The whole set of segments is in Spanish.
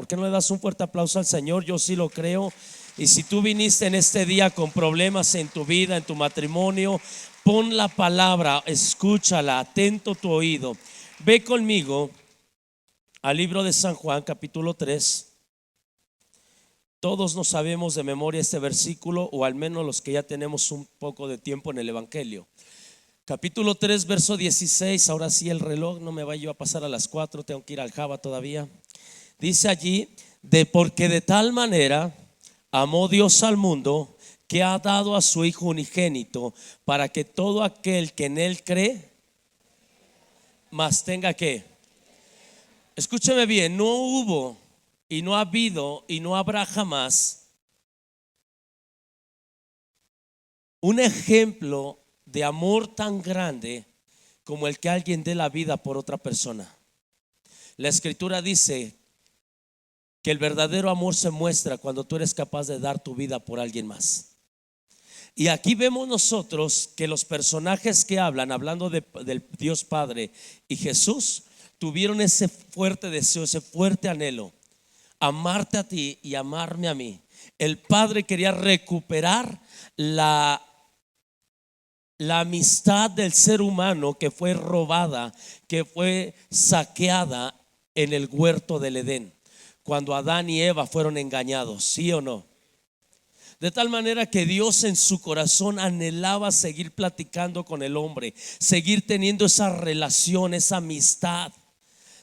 ¿Por qué no le das un fuerte aplauso al Señor? Yo sí lo creo. Y si tú viniste en este día con problemas en tu vida, en tu matrimonio, pon la palabra, escúchala, atento tu oído. Ve conmigo al libro de San Juan, capítulo 3. Todos nos sabemos de memoria este versículo, o al menos los que ya tenemos un poco de tiempo en el Evangelio. Capítulo 3, verso 16. Ahora sí el reloj no me va yo a pasar a las 4, tengo que ir al Java todavía. Dice allí, porque de tal manera amó Dios al mundo, que ha dado a su Hijo unigénito, para que todo aquel que en Él cree, más tenga que. Escúcheme bien, no hubo y no ha habido y no habrá jamás un ejemplo de amor tan grande como el que alguien dé la vida por otra persona. La Escritura dice que el verdadero amor se muestra cuando tú eres capaz de dar tu vida por alguien más. Y aquí vemos nosotros que los personajes que hablando del Dios Padre y Jesús, tuvieron ese fuerte deseo, ese fuerte anhelo, amarte a ti y amarme a mí. El Padre quería recuperar la amistad del ser humano que fue robada, que fue saqueada en el huerto del Edén, cuando Adán y Eva fueron engañados, ¿sí o no? De tal manera que Dios en su corazón anhelaba seguir platicando con el hombre, seguir teniendo esa relación, esa amistad.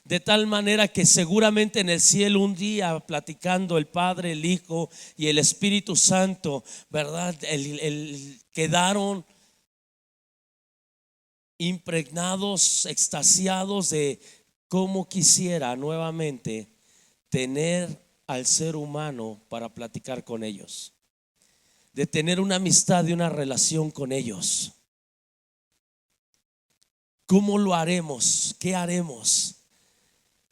De tal manera que seguramente en el cielo un día, platicando el Padre, el Hijo y el Espíritu Santo, ¿verdad? Quedaron impregnados, extasiados de cómo quisiera nuevamente tener al ser humano para platicar con ellos, de tener una amistad y una relación con ellos. ¿Cómo lo haremos? ¿Qué haremos?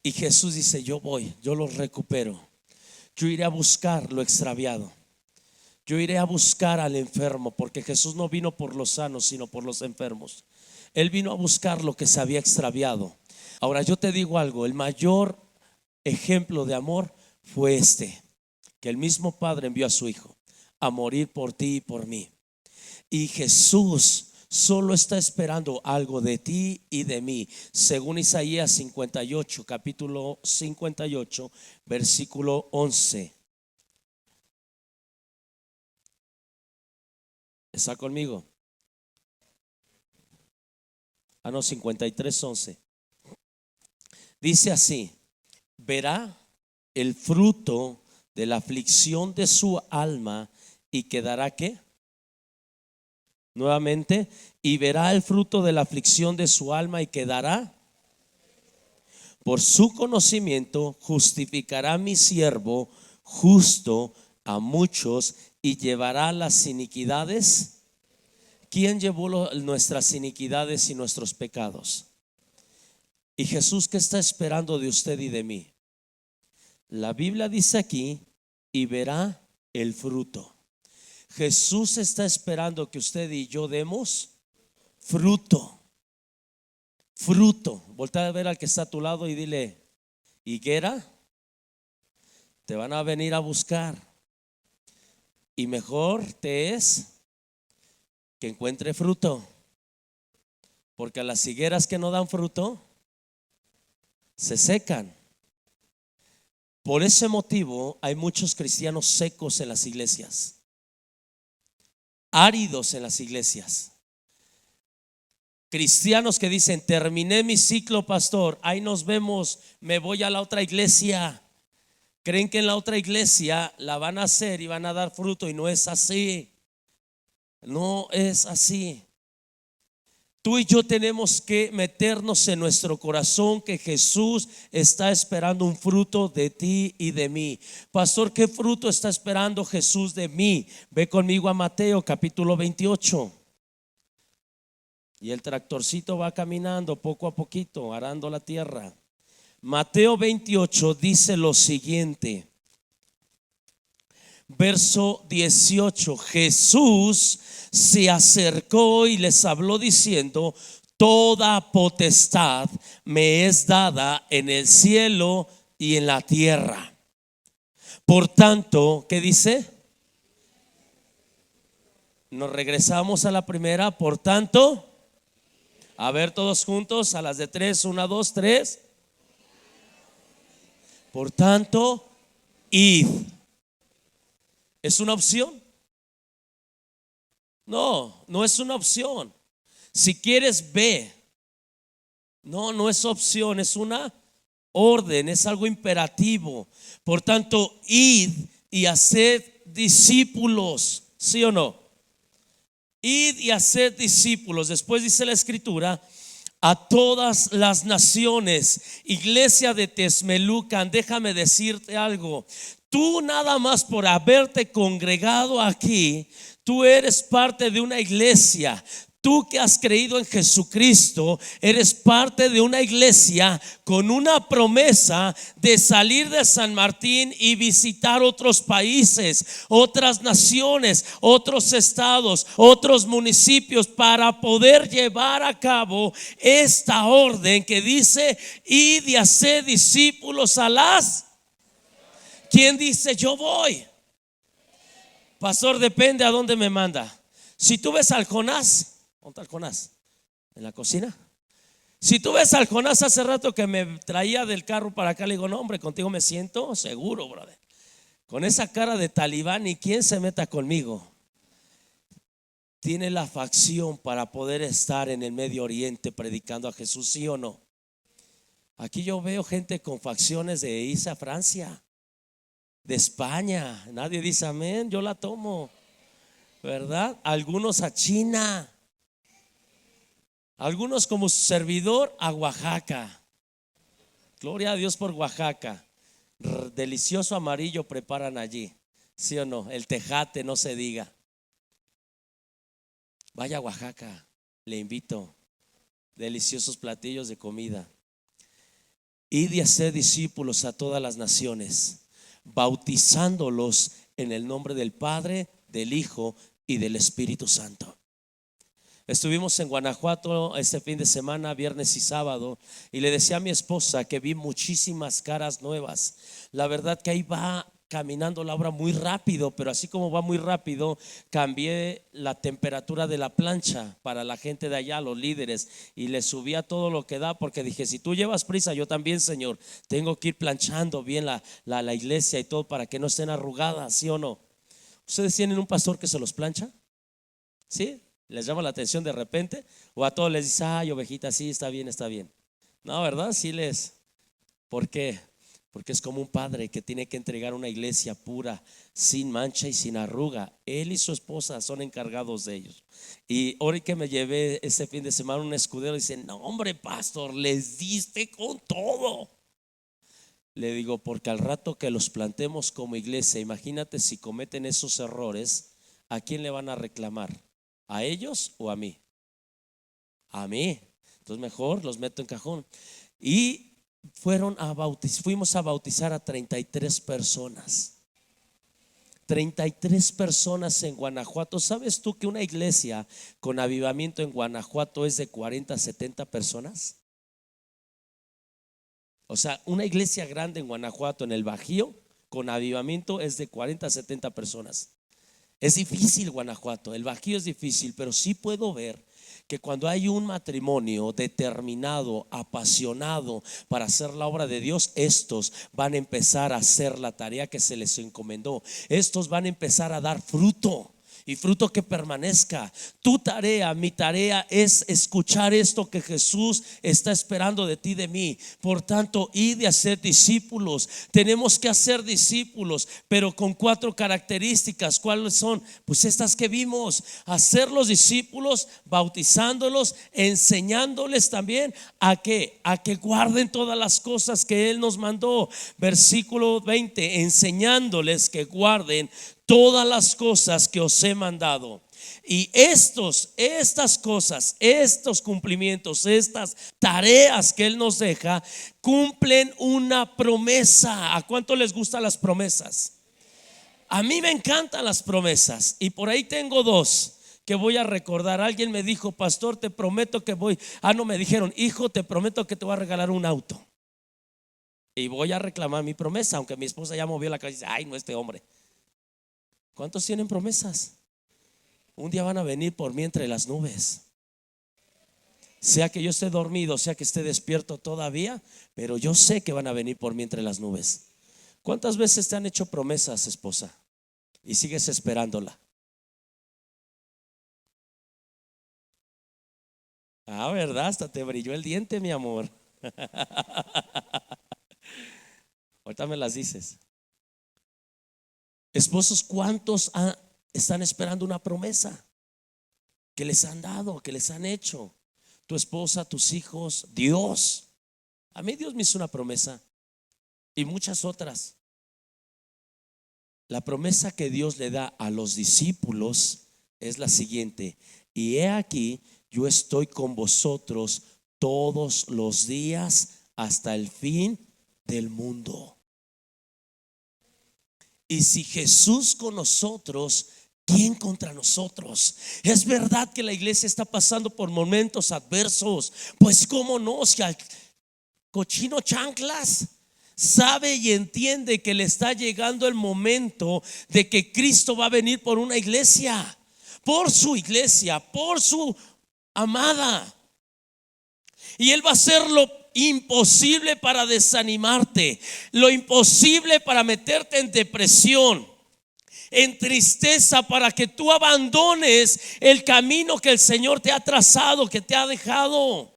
Y Jesús dice: yo voy, yo los recupero. Yo iré a buscar lo extraviado. Yo iré a buscar al enfermo, porque Jesús no vino por los sanos, sino por los enfermos. Él vino a buscar lo que se había extraviado. Ahora yo te digo algo, el mayor ejemplo de amor fue que el mismo Padre envió a su Hijo a morir por ti y por mí. Y Jesús solo está esperando algo de ti y de mí, según Isaías 58, capítulo 58, versículo 11. ¿Está conmigo? No, 53, 11. Dice así: verá el fruto de la aflicción de su alma y quedará ¿qué? Nuevamente, y verá el fruto de la aflicción de su alma y quedará. Por su conocimiento justificará mi siervo justo a muchos y llevará las iniquidades. ¿Quién llevó nuestras iniquidades y nuestros pecados? Y Jesús, ¿qué está esperando de usted y de mí? La Biblia dice aquí: y verá el fruto. Jesús está esperando que usted y yo demos fruto. Fruto. Voltea a ver al que está a tu lado y dile: higuera, te van a venir a buscar, y mejor te es que encuentre fruto, porque a las higueras que no dan fruto se secan. Por ese motivo hay muchos cristianos secos en las iglesias, áridos en las iglesias. Cristianos que dicen: terminé mi ciclo, pastor, ahí nos vemos, me voy a la otra iglesia. Creen que en la otra iglesia la van a hacer y van a dar fruto, y no es así. No es así. Tú y yo tenemos que meternos en nuestro corazón que Jesús está esperando un fruto de ti y de mí. Pastor, ¿qué fruto está esperando Jesús de mí? Ve conmigo a Mateo capítulo 28. Y el tractorcito va caminando poco a poquito, arando la tierra. Mateo 28 dice lo siguiente. Verso 18: Jesús se acercó y les habló diciendo: toda potestad me es dada en el cielo y en la tierra. Por tanto, ¿qué dice? Nos regresamos a la primera. Por tanto, a ver todos juntos, a las de tres, una, dos, tres. Por tanto, id. ¿Es una opción? No, no es una opción. Si quieres, ve. No, no es opción, es una orden, es algo imperativo. Por tanto, id y haced discípulos. ¿Sí o no? Id y haced discípulos. Después dice la escritura: a todas las naciones. Iglesia de Texmelucan, déjame decirte algo. Tú nada más por haberte congregado aquí, tú eres parte de una iglesia. Tú que has creído en Jesucristo, eres parte de una iglesia con una promesa de salir de San Martín y visitar otros países, otras naciones, otros estados, otros municipios, para poder llevar a cabo esta orden que dice: id y haced discípulos a las. ¿Quién dice yo voy? Pastor, depende a dónde me manda. Si tú ves al Jonás, ¿dónde está el Jonás? ¿En la cocina? Si tú ves al Jonás hace rato que me traía del carro para acá, le digo: no, hombre, contigo me siento seguro, brother. Con esa cara de talibán, y quién se meta conmigo. Tiene la facción para poder estar en el Medio Oriente predicando a Jesús, ¿sí o no? Aquí yo veo gente con facciones de irse a Francia, de España. Nadie dice amén, yo la tomo, ¿verdad? Algunos a China, algunos como su servidor a Oaxaca. Gloria a Dios por Oaxaca. Delicioso amarillo preparan allí, ¿sí o no? El tejate, no se diga. Vaya a Oaxaca, le invito. Deliciosos platillos de comida. Id y haced discípulos a todas las naciones, bautizándolos en el nombre del Padre, del Hijo y del Espíritu Santo. Estuvimos en Guanajuato este fin de semana, viernes y sábado, y le decía a mi esposa que vi muchísimas caras nuevas. La verdad que ahí va caminando la obra muy rápido, pero así como va muy rápido, cambié la temperatura de la plancha para la gente de allá, los líderes, y le subí a todo lo que da, porque dije: si tú llevas prisa, yo también, Señor, tengo que ir planchando bien la iglesia y todo para que no estén arrugadas, ¿sí o no? ¿Ustedes tienen un pastor que se los plancha? ¿Sí? ¿Les llama la atención de repente? ¿O a todos les dice: ay, ovejita, sí, está bien, está bien? No, ¿verdad? Sí les. ¿Por qué? Porque es como un padre que tiene que entregar una iglesia pura, sin mancha y sin arruga. Él y su esposa son encargados de ellos. Y hoy que me llevé este fin de semana un escudero, dice: no, hombre, pastor, les diste con todo. Le digo: porque al rato que los plantemos como iglesia, imagínate si cometen esos errores, ¿a quién le van a reclamar? ¿A ellos o a mí? A mí. Entonces mejor los meto en cajón. Y fuimos a bautizar a 33 personas. 33 personas en Guanajuato. ¿Sabes tú que una iglesia con avivamiento en Guanajuato es de 40 a 70 personas? O sea, una iglesia grande en Guanajuato, en el Bajío, con avivamiento es de 40 a 70 personas. Es difícil Guanajuato, el Bajío es difícil, pero sí puedo ver que cuando hay un matrimonio determinado, apasionado para hacer la obra de Dios, estos van a empezar a hacer la tarea que se les encomendó. Estos van a empezar a dar fruto, y fruto que permanezca. Tu tarea, mi tarea es escuchar esto que Jesús está esperando de ti, de mí. Por tanto, id y hacer discípulos. Tenemos que hacer discípulos, pero con 4 características. ¿Cuáles son? Pues estas que vimos: hacer los discípulos, bautizándolos, enseñándoles también a que guarden todas las cosas que Él nos mandó. Versículo 20: enseñándoles que guarden todas las cosas que os he mandado. Y estas cosas, estos cumplimientos, estas tareas que Él nos deja, cumplen una promesa. ¿A cuánto les gustan las promesas? A mí me encantan las promesas, y por ahí tengo 2 que voy a recordar. Alguien me dijo: pastor, te prometo que voy. No, me dijeron: hijo, te prometo que te voy a regalar un auto. y voy a reclamar mi promesa, aunque mi esposa ya movió la cabeza y dice, ay, no, este hombre. ¿Cuántos tienen promesas? Un día van a venir por mí entre las nubes. Sea que yo esté dormido, sea que esté despierto todavía, pero yo sé que van a venir por mí entre las nubes. ¿Cuántas veces te han hecho promesas, esposa, y sigues esperándola? Ah, ¿verdad? Hasta te brilló el diente, mi amor. Ahorita me las dices. Esposos, ¿cuántos están esperando una promesa que les han dado, que les han hecho? Tu esposa, tus hijos, Dios. A mí Dios me hizo una promesa y muchas otras. La promesa que Dios le da a los discípulos es la siguiente: y he aquí, yo estoy con vosotros todos los días hasta el fin del mundo. Y si Jesús con nosotros, ¿quién contra nosotros? Es verdad que la iglesia está pasando por momentos adversos. Pues cómo no, si al cochino chanclas sabe y entiende que le está llegando el momento de que Cristo va a venir por una iglesia, por su iglesia, por su amada. Y Él va a hacer lo imposible para desanimarte, lo imposible para meterte en depresión, en tristeza, para que tú abandones el camino que el Señor te ha trazado, que te ha dejado.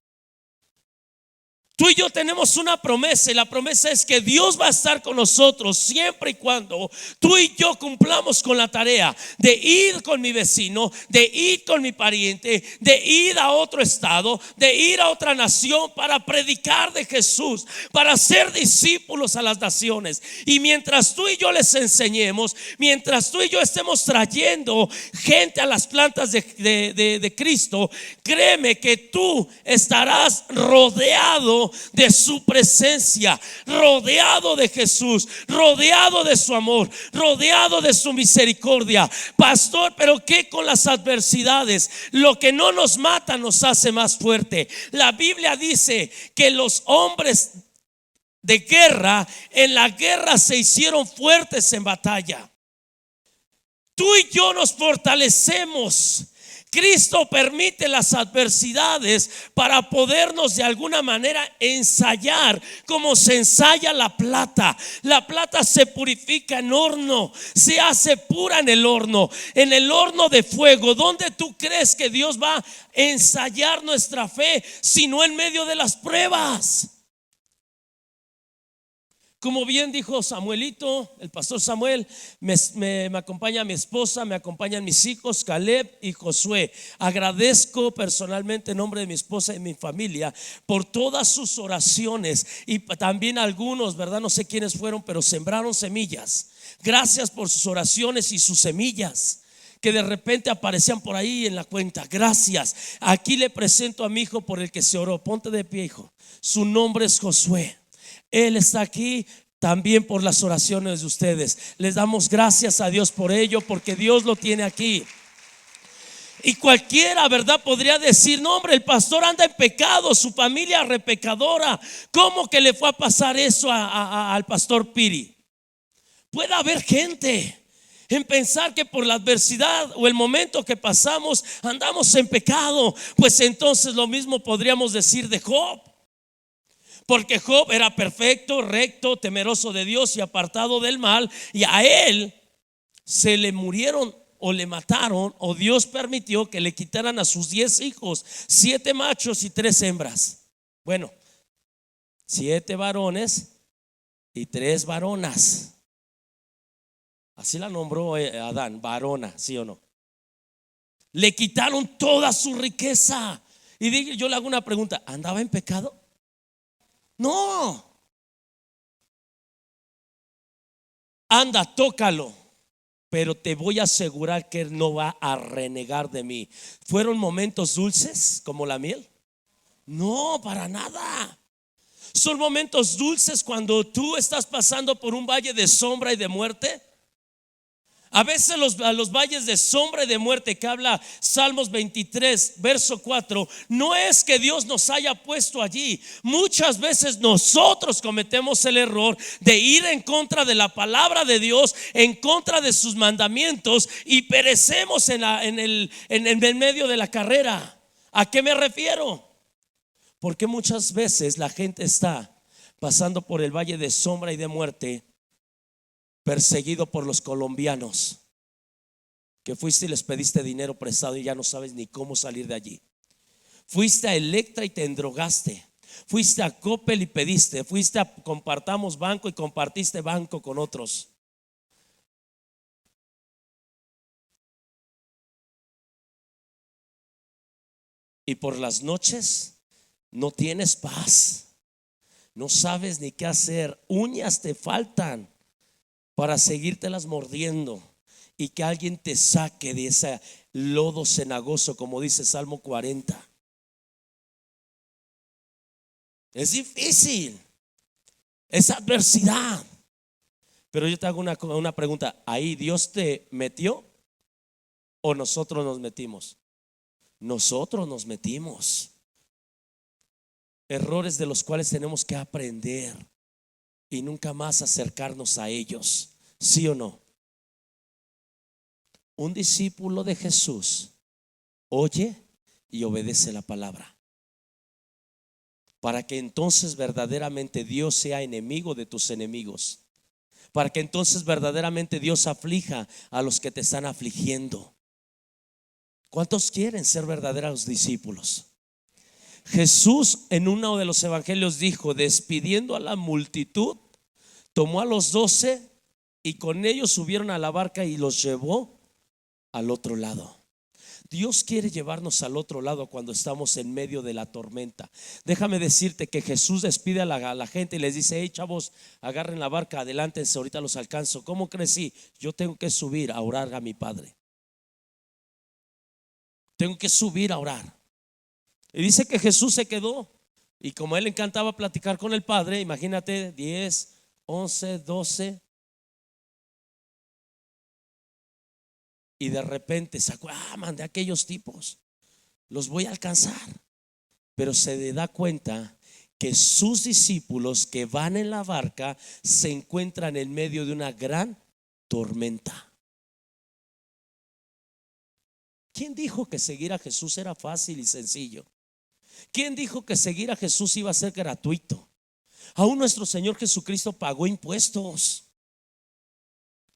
Tú y yo tenemos una promesa, y la promesa es que Dios va a estar con nosotros siempre y cuando tú y yo cumplamos con la tarea de ir con mi vecino, de ir con mi pariente, de ir a otro estado, de ir a otra nación para predicar de Jesús, para ser discípulos a las naciones. Y mientras tú y yo les enseñemos, mientras tú y yo estemos trayendo gente a las plantas de Cristo, créeme que tú estarás rodeado de su presencia, rodeado de Jesús, rodeado de su amor, rodeado de su misericordia. Pastor, pero ¿qué con las adversidades? Lo que no nos mata nos hace más fuerte. La Biblia dice que los hombres de guerra, en la guerra se hicieron fuertes en batalla. Tú y yo nos fortalecemos. Cristo permite las adversidades para podernos de alguna manera ensayar, como se ensaya la plata. La plata se purifica en horno, se hace pura en el horno de fuego. ¿Dónde tú crees que Dios va a ensayar nuestra fe sino en medio de las pruebas? Como bien dijo Samuelito, el pastor Samuel, me acompaña mi esposa, me acompañan mis hijos Caleb y Josué. Agradezco personalmente en nombre de mi esposa y mi familia por todas sus oraciones, y también algunos, ¿verdad? No sé quiénes fueron, pero sembraron semillas. Gracias por sus oraciones y sus semillas que de repente aparecían por ahí en la cuenta. Gracias. Aquí le presento a mi hijo por el que se oró. Ponte de pie, hijo. Su nombre es Josué. Él está aquí también por las oraciones de ustedes. Les damos gracias a Dios por ello, porque Dios lo tiene aquí. Y cualquiera, ¿verdad?, podría decir: no, hombre, el pastor anda en pecado, su familia repecadora. ¿Cómo que le fue a pasar eso al pastor Piri? Puede haber gente en pensar que por la adversidad o el momento que pasamos andamos en pecado. Pues entonces lo mismo podríamos decir de Job. Porque Job era perfecto, recto, temeroso de Dios y apartado del mal. Y a él se le murieron o le mataron, o Dios permitió que le quitaran a sus 10 hijos, 7 machos y 3 hembras. Bueno, 7 varones y 3 varonas. Así la nombró Adán, varona, ¿sí o no? Le quitaron toda su riqueza. Y yo le hago una pregunta: ¿andaba en pecado? No. Anda, tócalo, pero te voy a asegurar que él no va a renegar de mí. ¿Fueron momentos dulces como la miel? No, para nada. Son momentos dulces cuando tú estás pasando por un valle de sombra y de muerte. A veces a los valles de sombra y de muerte que habla Salmos 23 verso 4, no es que Dios nos haya puesto allí. Muchas veces nosotros cometemos el error de ir en contra de la palabra de Dios, en contra de sus mandamientos, y perecemos en el medio de la carrera. ¿A qué me refiero? Porque muchas veces la gente está pasando por el valle de sombra y de muerte, perseguido por los colombianos, que fuiste y les pediste dinero prestado y ya no sabes ni cómo salir de allí. Fuiste a Electra y te endrogaste. Fuiste a Coppel y pediste. Fuiste a Compartamos Banco y compartiste banco con otros. Y por las noches no tienes paz, no sabes ni qué hacer. Uñas te faltan para seguírtelas mordiendo y que alguien te saque de ese lodo cenagoso, como dice Salmo 40. Es difícil, es adversidad. Pero yo te hago una pregunta: ¿ahí Dios te metió o nosotros nos metimos? Nosotros nos metimos. Errores de los cuales tenemos que aprender y nunca más acercarnos a ellos. ¿Sí o no? Un discípulo de Jesús oye y obedece la palabra, para que entonces verdaderamente Dios sea enemigo de tus enemigos, para que entonces verdaderamente Dios aflija a los que te están afligiendo. ¿Cuántos quieren ser verdaderos discípulos? Jesús en uno de los evangelios dijo, despidiendo a la multitud, tomó a los 12 y con ellos subieron a la barca y los llevó al otro lado. Dios quiere llevarnos al otro lado cuando estamos en medio de la tormenta. Déjame decirte que Jesús despide a la gente y les dice: hey chavos, agarren la barca, adelántense, ahorita los alcanzo. ¿Cómo crecí? Yo tengo que subir a orar a mi Padre. Tengo que subir a orar. Y dice que Jesús se quedó, y como a él le encantaba platicar con el Padre, imagínate, 10, 11, 12, y de repente sacó, mandé a aquellos tipos, los voy a alcanzar. Pero se da cuenta que sus discípulos que van en la barca se encuentran en medio de una gran tormenta. ¿Quién dijo que seguir a Jesús era fácil y sencillo? ¿Quién dijo que seguir a Jesús iba a ser gratuito? Aún nuestro Señor Jesucristo pagó impuestos.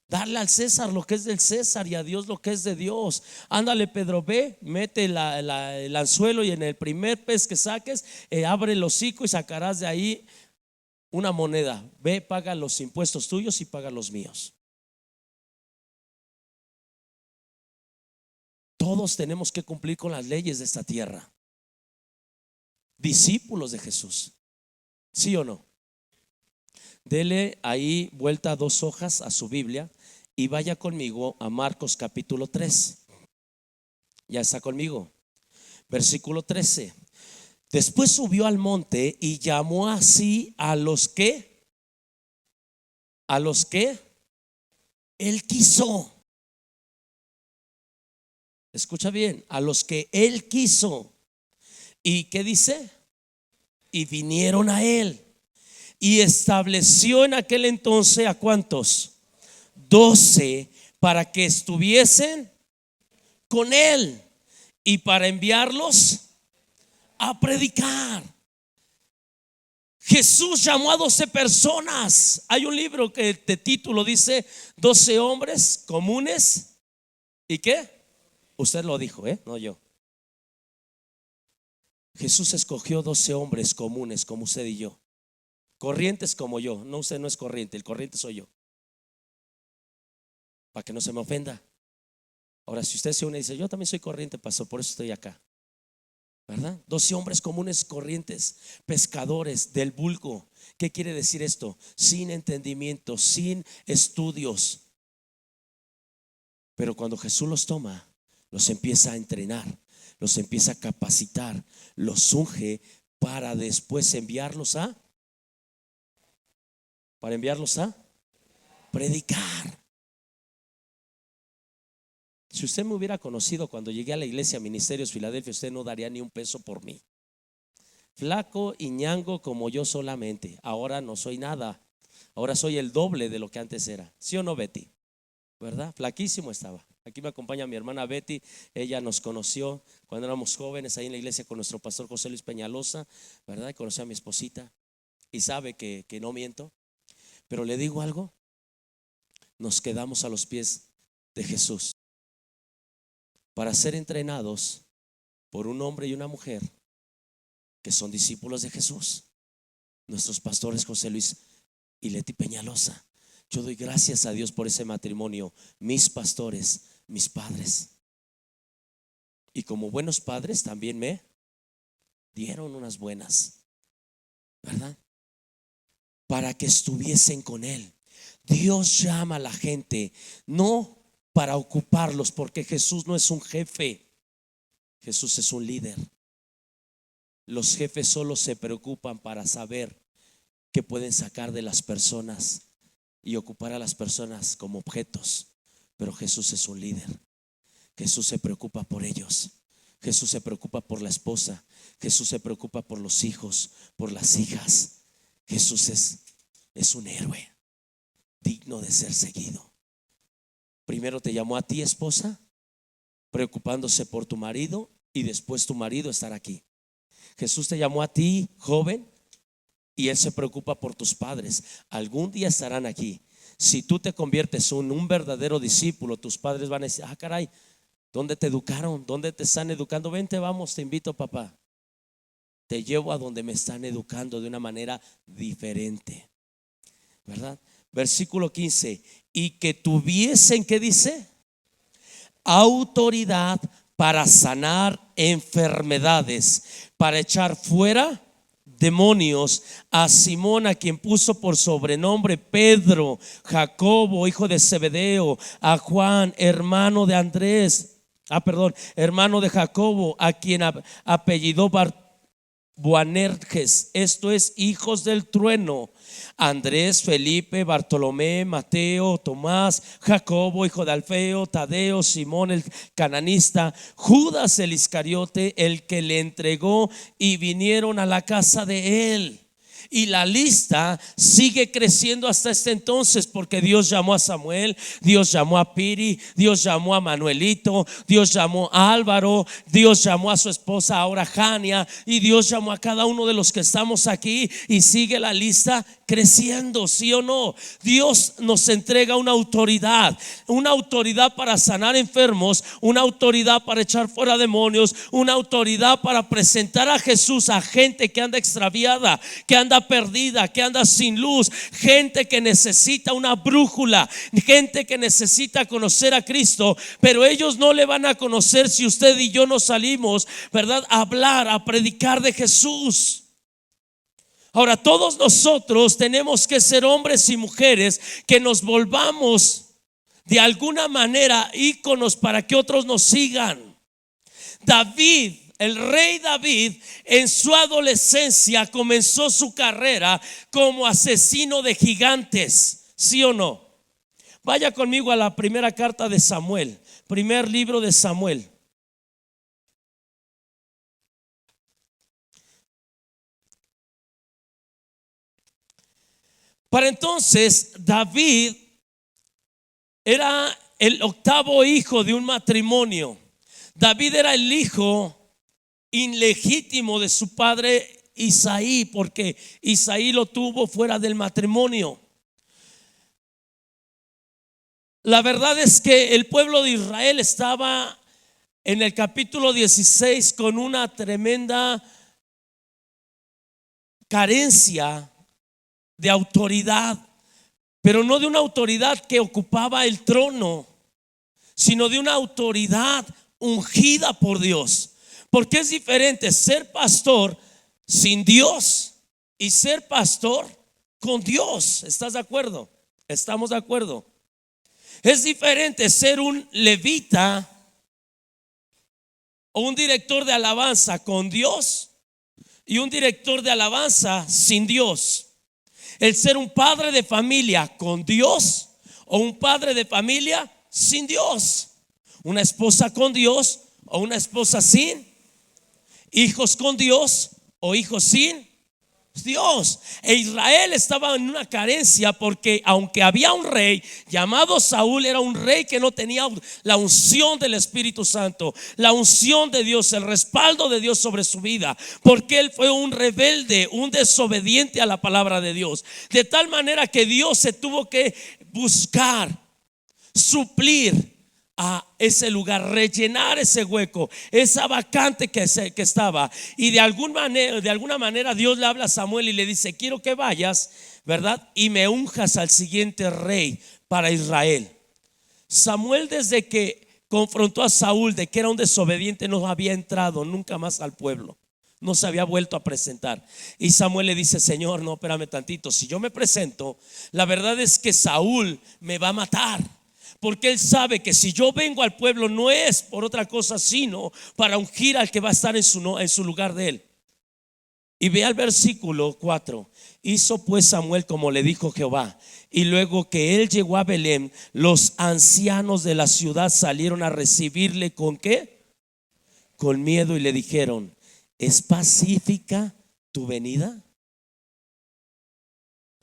Darle al César lo que es del César y a Dios lo que es de Dios. Ándale, Pedro, ve, mete el anzuelo y en el primer pez que saques, abre el hocico y sacarás de ahí una moneda. Ve, paga los impuestos tuyos y paga los míos. Todos tenemos que cumplir con las leyes de esta tierra. Discípulos de Jesús, ¿sí o no? Dele ahí vuelta 2 hojas a su Biblia y vaya conmigo a Marcos capítulo 3. Ya está conmigo. Versículo 13. Después subió al monte y llamó así a los que él quiso. Escucha bien, a los que él quiso. ¿Y qué dice? Y vinieron a él. Y estableció en aquel entonces ¿a cuántos? 12 para que estuviesen con él y para enviarlos a predicar. Jesús llamó a 12 personas. Hay un libro que de título dice 12 hombres comunes. ¿Y qué? Usted lo dijo, no yo. Jesús escogió 12 hombres comunes como usted y yo, corrientes como yo. No, usted no es corriente, el corriente soy yo, para que no se me ofenda. Ahora, si usted se une y dice: yo también soy corriente, pastor, por eso estoy acá, ¿verdad? 12 hombres comunes, corrientes, pescadores del vulgo. ¿Qué quiere decir esto? Sin entendimiento, sin estudios. Pero cuando Jesús los toma, los empieza a entrenar, los empieza a capacitar, los unge para después enviarlos a predicar. Si usted me hubiera conocido cuando llegué a la iglesia Ministerios Filadelfia, usted no daría ni un peso por mí. Flaco y ñango como yo solamente. Ahora no soy nada. Ahora soy el doble de lo que antes era. ¿Sí o no, Betty? ¿Verdad? Flaquísimo estaba. Aquí me acompaña mi hermana Betty. Ella nos conoció cuando éramos jóvenes ahí en la iglesia con nuestro pastor José Luis Peñalosa, ¿verdad? Y conoció a mi esposita y sabe que no miento. Pero le digo algo, nos quedamos a los pies de Jesús para ser entrenados por un hombre y una mujer que son discípulos de Jesús, nuestros pastores José Luis y Leti Peñalosa. Yo doy gracias a Dios por ese matrimonio, mis pastores, mis padres. Y como buenos padres también me dieron unas buenas, ¿verdad? Para que estuviesen con Él. Dios llama a la gente no para ocuparlos, porque Jesús no es un jefe, Jesús es un líder. Los jefes solo se preocupan para saber qué pueden sacar de las personas y ocupar a las personas como objetos. Pero Jesús es un líder. Jesús se preocupa por ellos. Jesús se preocupa por la esposa. Jesús se preocupa por los hijos, por las hijas. Jesús es un héroe digno de ser seguido. Primero te llamó a ti, esposa, preocupándose por tu marido, y después tu marido estar aquí. Jesús te llamó a ti, joven, y Él se preocupa por tus padres. Algún día estarán aquí. Si tú te conviertes en un verdadero discípulo, tus padres van a decir: ah, caray, ¿dónde te educaron? ¿Dónde te están educando? Vente, vamos, te invito, papá. Te llevo a donde me están educando de una manera diferente, ¿verdad? Versículo 15: y que tuviesen, ¿qué dice? Autoridad para sanar enfermedades, para echar fuera demonios. A Simón, a quien puso por sobrenombre Pedro, Jacobo, hijo de Zebedeo, a Juan, hermano de Andrés, hermano de Jacobo, a quien apellidó Boanerges, esto es, hijos del trueno, Andrés, Felipe, Bartolomé, Mateo, Tomás, Jacobo, hijo de Alfeo, Tadeo, Simón el cananista, Judas el Iscariote, el que le entregó, y vinieron a la casa de él. Y la lista sigue creciendo hasta este entonces, porque Dios llamó a Samuel, Dios llamó a Piri, Dios llamó a Manuelito, Dios llamó a Álvaro, Dios llamó a su esposa ahora Jania, y Dios llamó a cada uno de los que estamos aquí, y sigue la lista creciendo, ¿sí o no? Dios nos entrega una autoridad para sanar enfermos, una autoridad para echar fuera demonios, una autoridad para presentar a Jesús a gente que anda extraviada, que anda perdida, que anda sin luz, gente que necesita una brújula, gente que necesita conocer a Cristo, pero ellos no le van a conocer si usted y yo no salimos, ¿verdad?, a hablar, a predicar de Jesús. Ahora, todos nosotros tenemos que ser hombres y mujeres que nos volvamos de alguna manera íconos para que otros nos sigan. David, el rey David, en su adolescencia comenzó su carrera como asesino de gigantes, ¿sí o no? Vaya conmigo a la primera carta de Samuel, primer libro de Samuel. Para entonces David era el octavo hijo de un matrimonio. David era el hijo ilegítimo de su padre Isaí, porque Isaí lo tuvo fuera del matrimonio. La verdad es que el pueblo de Israel estaba en el capítulo 16 con una tremenda carencia de autoridad, pero no de una autoridad que ocupaba el trono, sino de una autoridad ungida por Dios. Porque es diferente ser pastor sin Dios y ser pastor con Dios. ¿Estás de acuerdo? ¿Estamos de acuerdo? Es diferente ser un levita o un director de alabanza con Dios y un director de alabanza sin Dios. El ser un padre de familia con Dios o un padre de familia sin Dios. una esposa con Dios o una esposa sin, hijos con Dios o hijos sin Dios. E Israel estaba en una carencia porque aunque había un rey llamado Saúl, era un rey que no tenía la unción del Espíritu Santo, la unción de Dios, el respaldo de Dios sobre su vida, porque él fue un rebelde, un desobediente a la palabra de Dios, de tal manera que Dios se tuvo que buscar suplir a ese lugar, rellenar ese hueco, esa vacante que estaba. Y de alguna manera Dios le habla a Samuel y le dice: quiero que vayas, ¿verdad? Y me unjas al siguiente rey para Israel. Samuel, desde que confrontó a Saúl de que era un desobediente, no había entrado nunca más al pueblo, no se había vuelto a presentar. Y Samuel le dice: Señor, no, espérame tantito, si yo me presento, la verdad es que Saúl me va a matar, porque él sabe que si yo vengo al pueblo no es por otra cosa, sino para ungir al que va a estar en su lugar de él. Y ve al versículo 4. Hizo pues Samuel como le dijo Jehová. Y luego que él llegó a Belén, los ancianos de la ciudad salieron a recibirle ¿con qué? Con miedo, y le dijeron: ¿es pacífica tu venida?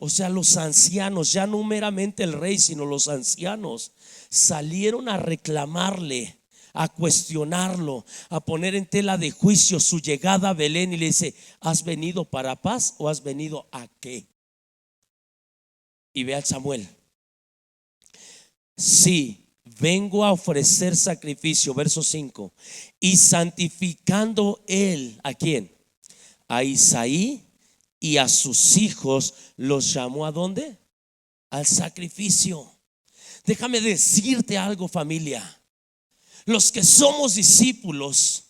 O sea, los ancianos, ya no meramente el rey, sino los ancianos, salieron a reclamarle, a cuestionarlo, a poner en tela de juicio su llegada a Belén. Y le dice: ¿has venido para paz o has venido a qué? Y ve al Samuel: sí, vengo a ofrecer sacrificio. Verso 5. Y santificando él, ¿a quién? A Isaí y a sus hijos, los llamó ¿a dónde? Al sacrificio. Déjame decirte algo, familia. Los que somos discípulos,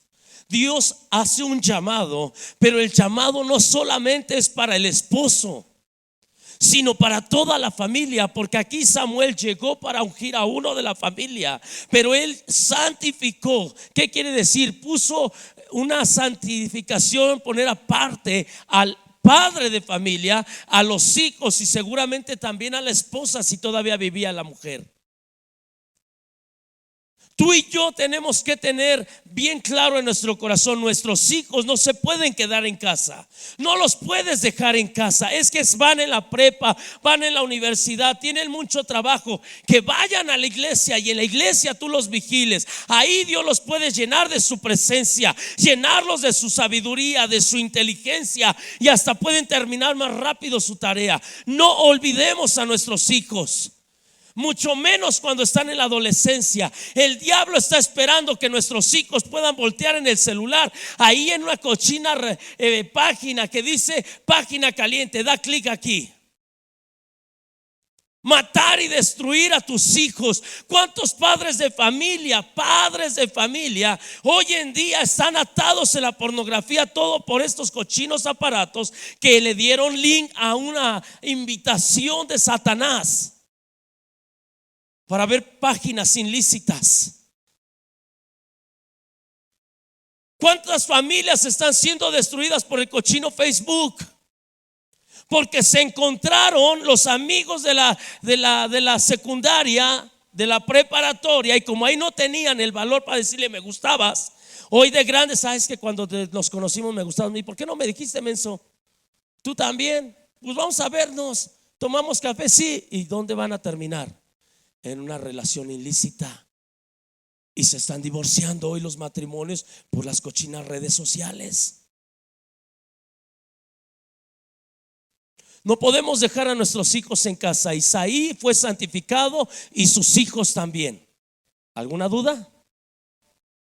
Dios hace un llamado, pero el llamado no solamente es para el esposo, sino para toda la familia. Porque aquí Samuel llegó para ungir a uno de la familia, pero él santificó. ¿Qué quiere decir? Puso una santificación, poner aparte al padre de familia, a los hijos y seguramente también a la esposa si todavía vivía la mujer. Tú y yo tenemos que tener bien claro en nuestro corazón: nuestros hijos no se pueden quedar en casa, no los puedes dejar en casa. Es que van en la prepa, van en la universidad, tienen mucho trabajo. Que vayan a la iglesia y en la iglesia tú los vigiles. Ahí Dios los puede llenar de su presencia, llenarlos de su sabiduría, de su inteligencia, y hasta pueden terminar más rápido su tarea. No olvidemos a nuestros hijos, mucho menos cuando están en la adolescencia. El diablo está esperando que nuestros hijos puedan voltear en el celular, ahí en una cochina página que dice página caliente. Da clic aquí. Matar y destruir a tus hijos. ¿Cuántos padres de familia hoy en día están atados en la pornografía? Todo por estos cochinos aparatos que le dieron link a una invitación de Satanás para ver páginas ilícitas. ¿Cuántas familias están siendo destruidas por el cochino Facebook? Porque se encontraron los amigos de la secundaria, de la preparatoria, y como ahí no tenían el valor para decirle: me gustabas. Hoy de grande, sabes que cuando nos conocimos me gustabas. ¿Y por qué no me dijiste, menso? Tú también. Pues vamos a vernos, tomamos café. Sí. ¿Y dónde van a terminar? En una relación ilícita. Y se están divorciando hoy los matrimonios por las cochinas redes sociales. No podemos dejar a nuestros hijos en casa. Isaí fue santificado y sus hijos también. ¿Alguna duda?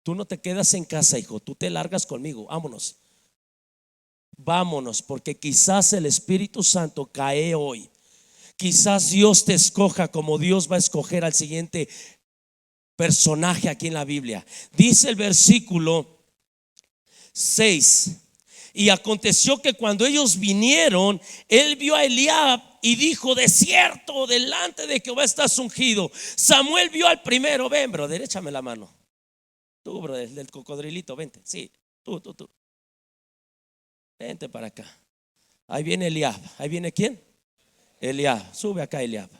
Tú no te quedas en casa, hijo, tú te largas conmigo. Vámonos. Vámonos, porque quizás el Espíritu Santo cae hoy. Quizás Dios te escoja como Dios va a escoger al siguiente personaje aquí en la Biblia. Dice el versículo 6: y aconteció que cuando ellos vinieron, él vio a Eliab y dijo: de cierto, delante de Jehová estás ungido. Samuel vio al primero. Ven, brother, échame la mano. Tú, brother, del cocodrilito, vente. Sí, tú. Vente para acá. Ahí viene Eliab. ¿Ahí viene quién? Eliab. Sube acá, Eliab.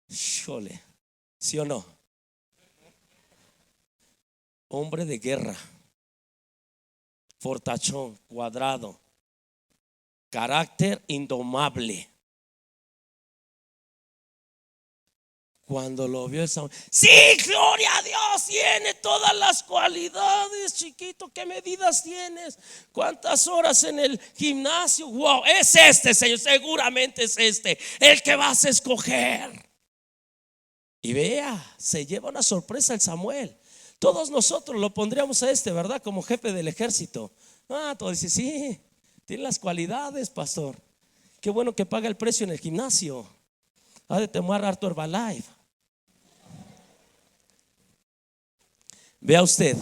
Chole. ¿Sí o no? hombre de guerra, fortachón, cuadrado, carácter indomable. Cuando lo vio el Samuel, sí, gloria a Dios, tiene todas las cualidades, chiquito. ¿Qué medidas tienes? ¿Cuántas horas en el gimnasio? Wow, es este, Señor, seguramente es este el que vas a escoger. Y vea, se lleva una sorpresa el Samuel. Todos nosotros lo pondríamos a este, ¿verdad? Como jefe del ejército. Todo dice, sí, tiene las cualidades, pastor. Qué bueno que paga el precio en el gimnasio. Ha de tomar harto Herbalife. Vea usted,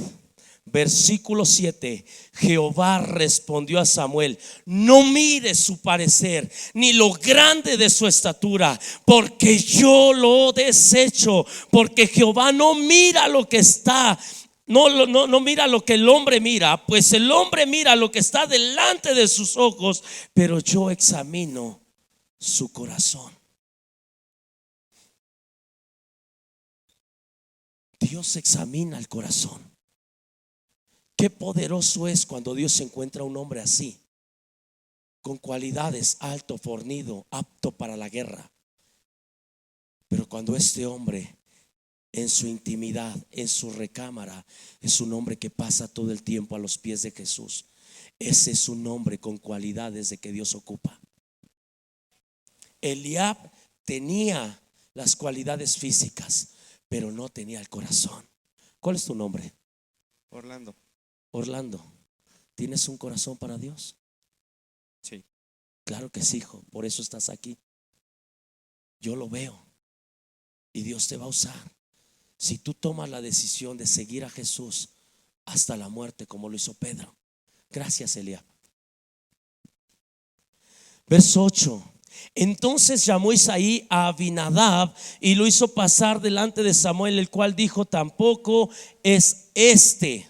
versículo 7. Jehová respondió a Samuel: no mire su parecer ni lo grande de su estatura, porque yo lo desecho. Porque Jehová no mira lo que está, no mira lo que el hombre mira, pues el hombre mira lo que está delante de sus ojos, pero yo examino su corazón. Dios examina el corazón. Qué poderoso es cuando Dios encuentra a un hombre así, con cualidades, alto, fornido, apto para la guerra. Pero cuando este hombre en su intimidad, en su recámara, es un hombre que pasa todo el tiempo a los pies de Jesús, ese es un hombre con cualidades de que Dios ocupa. Eliab tenía las cualidades físicas, pero no tenía el corazón. ¿Cuál es tu nombre? Orlando. Orlando, ¿tienes un corazón para Dios? Sí. Claro que sí, hijo, por eso estás aquí. Yo lo veo y Dios te va a usar. Si tú tomas la decisión de seguir a Jesús hasta la muerte, como lo hizo Pedro. Gracias, Eliab. Verso 8. Entonces llamó Isaí a Abinadab y lo hizo pasar delante de Samuel, el cual dijo: tampoco es este.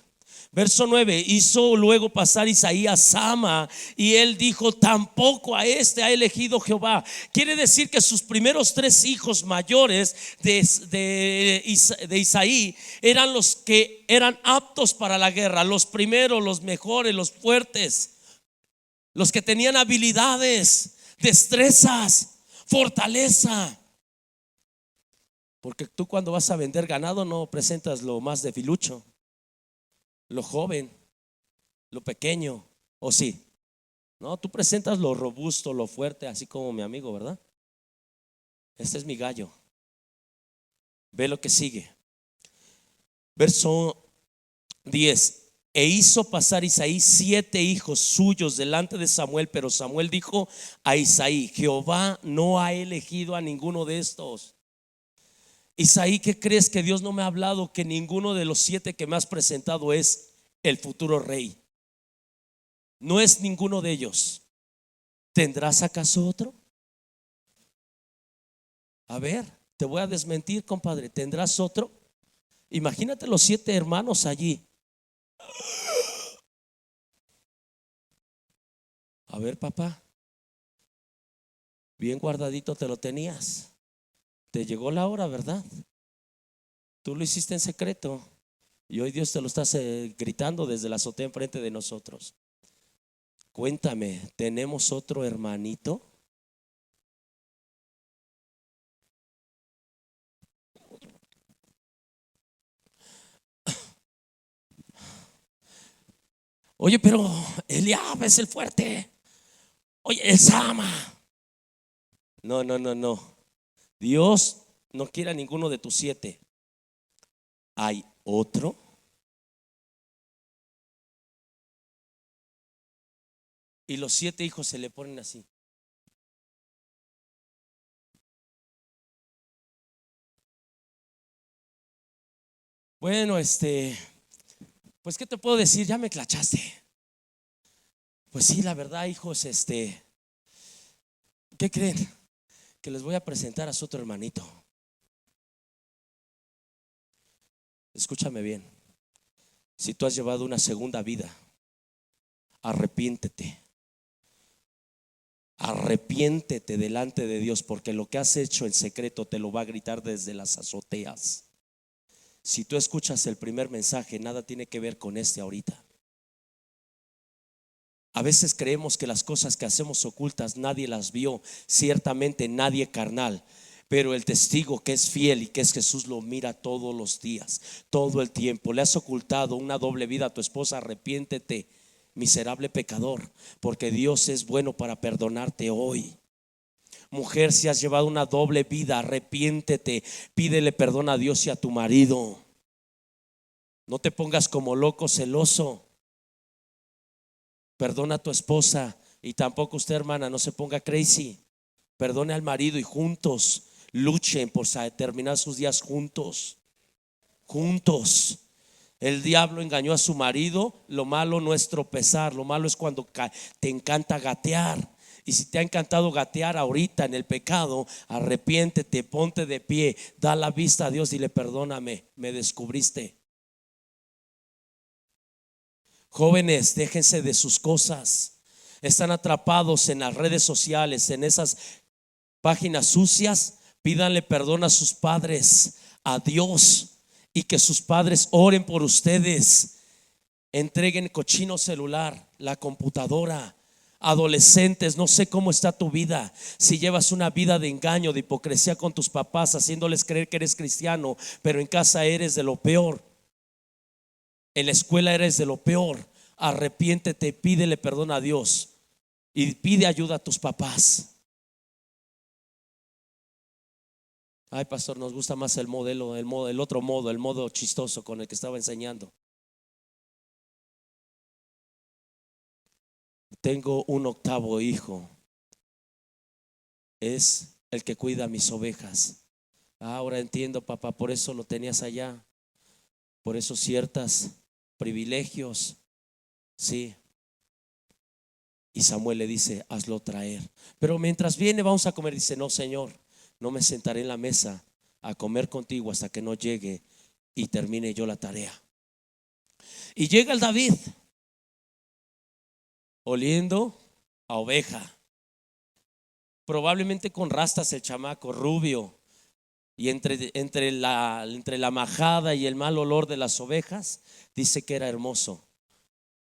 Verso 9. Hizo luego pasar Isaí a Sama y él dijo: tampoco a este ha elegido Jehová. Quiere decir que sus primeros 3 hijos mayores de Isaí eran los que eran aptos para la guerra. Los primeros, los mejores, los fuertes, los que tenían habilidades, destrezas, fortaleza. Porque tú cuando vas a vender ganado no presentas lo más debilucho, lo joven, lo pequeño, ¿o sí? No, tú presentas lo robusto, lo fuerte, así como mi amigo, ¿verdad? Este es mi gallo. Ve lo que sigue. Verso 10. E hizo pasar Isaí 7 hijos suyos delante de Samuel, pero Samuel dijo a Isaí: Jehová no ha elegido a ninguno de estos. Isaí, ¿qué crees? Que Dios no me ha hablado que ninguno de los 7 que me has presentado es el futuro rey. No es ninguno de ellos. ¿Tendrás acaso otro? A ver, te voy a desmentir, compadre. ¿Tendrás otro? Imagínate los 7 hermanos allí. A ver, papá, bien guardadito te lo tenías. Te llegó la hora, ¿verdad? Tú lo hiciste en secreto y hoy Dios te lo está gritando desde la azotea enfrente de nosotros. Cuéntame, ¿tenemos otro hermanito? Oye, pero Eliab es el fuerte. Oye, el Sama. No, no, no, no. Dios no quiere a ninguno de tus 7. ¿Hay otro? Y los 7 hijos se le ponen así. Bueno, pues ¿qué te puedo decir? Ya me clachaste. Pues sí, la verdad, hijos, ¿qué creen? Que les voy a presentar a su otro hermanito. Escúchame bien. Si tú has llevado una segunda vida, arrepiéntete. Arrepiéntete delante de Dios, porque lo que has hecho en secreto te lo va a gritar desde las azoteas. Si tú escuchas el primer mensaje, nada tiene que ver con este ahorita. A veces creemos que las cosas que hacemos ocultas nadie las vio, ciertamente nadie carnal, pero el testigo que es fiel y que es Jesús lo mira todos los días, todo el tiempo. Le has ocultado una doble vida a tu esposa, arrepiéntete, miserable pecador, porque Dios es bueno para perdonarte hoy. Mujer, si has llevado una doble vida, arrepiéntete, pídele perdón a Dios y a tu marido. No te pongas como loco celoso. Perdona a tu esposa, y tampoco usted, hermana, no se ponga crazy. Perdone al marido y juntos luchen por terminar sus días juntos. Juntos. El diablo engañó a su marido. Lo malo no es tropezar, lo malo es cuando te encanta gatear. Y si te ha encantado gatear ahorita en el pecado, arrepiéntete, ponte de pie, da la vista a Dios, dile: perdóname, me descubriste. Jóvenes, déjense de sus cosas. Están atrapados en las redes sociales, en esas páginas sucias. Pídanle perdón a sus padres, a Dios, y que sus padres oren por ustedes. Entreguen el cochino celular, la computadora. Adolescentes, no sé cómo está tu vida. Si llevas una vida de engaño, de hipocresía con tus papás, haciéndoles creer que eres cristiano, pero en casa eres de lo peor, en la escuela eres de lo peor. Arrepiéntete, pídele perdón a Dios y pide ayuda a tus papás. Ay, pastor, nos gusta más el otro modo, el modo chistoso con el que estaba enseñando. Tengo un octavo hijo, es el que cuida mis ovejas. Ahora entiendo, papá, por eso lo tenías allá, por esos ciertos privilegios. Sí. Y Samuel le dice: hazlo traer. Pero mientras viene, vamos a comer. Dice: no, Señor, no me sentaré en la mesa a comer contigo hasta que no llegue y termine yo la tarea. Y llega el David, oliendo a oveja, probablemente con rastas el chamaco, rubio. Y entre la majada y el mal olor de las ovejas, dice que era hermoso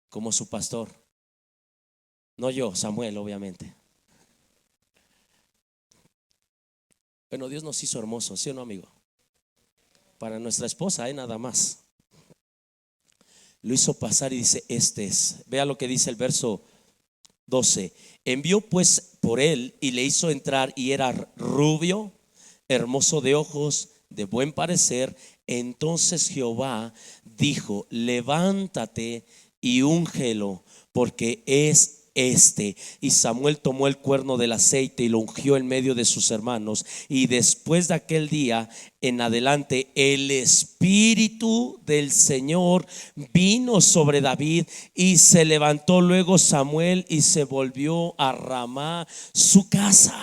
como su pastor. No yo, Samuel, obviamente. Bueno, Dios nos hizo hermosos, ¿sí o no, amigo? Para nuestra esposa, nada más. Lo hizo pasar y dice: este es. Vea lo que dice el verso 12. Envió pues por él y le hizo entrar, y era rubio, hermoso de ojos, de buen parecer. Entonces Jehová dijo: levántate y úngelo, porque es este. Y Samuel tomó el cuerno del aceite y lo ungió en medio de sus hermanos. Y después de aquel día en adelante, el Espíritu del Señor vino sobre David, y se levantó luego Samuel y se volvió a Ramá, su casa.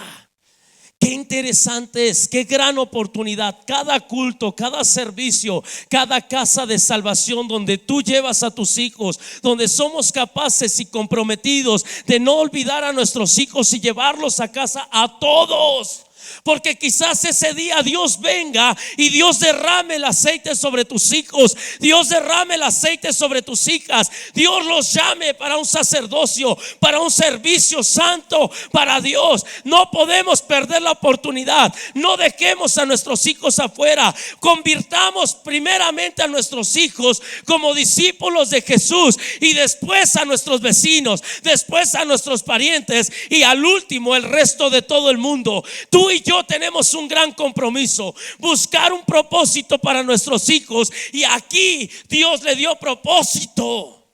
Qué interesante es, qué gran oportunidad. Cada culto, cada servicio, cada casa de salvación donde tú llevas a tus hijos, donde somos capaces y comprometidos de no olvidar a nuestros hijos y llevarlos a casa a todos. Porque quizás ese día Dios venga y Dios derrame el aceite sobre tus hijos, Dios derrame el aceite sobre tus hijas, Dios los llame para un sacerdocio, para un servicio santo para Dios. No podemos perder la oportunidad. No dejemos a nuestros hijos afuera. Convirtamos primeramente a nuestros hijos como discípulos de Jesús, y después a nuestros vecinos, después a nuestros parientes, y al último el resto de todo el mundo. Tú y yo tenemos un gran compromiso: buscar un propósito para nuestros hijos. Y aquí Dios le dio propósito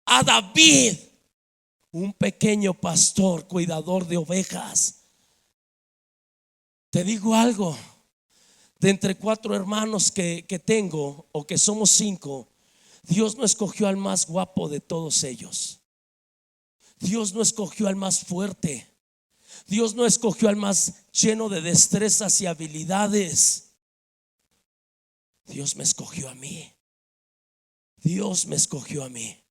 a David, un pequeño pastor, cuidador de ovejas. Te digo algo: de entre 4 hermanos que tengo, o que somos 5, Dios no escogió al más guapo de todos ellos. Dios no escogió al más fuerte. Dios no escogió al más lleno de destrezas y habilidades. Dios me escogió a mí. Dios me escogió a mí,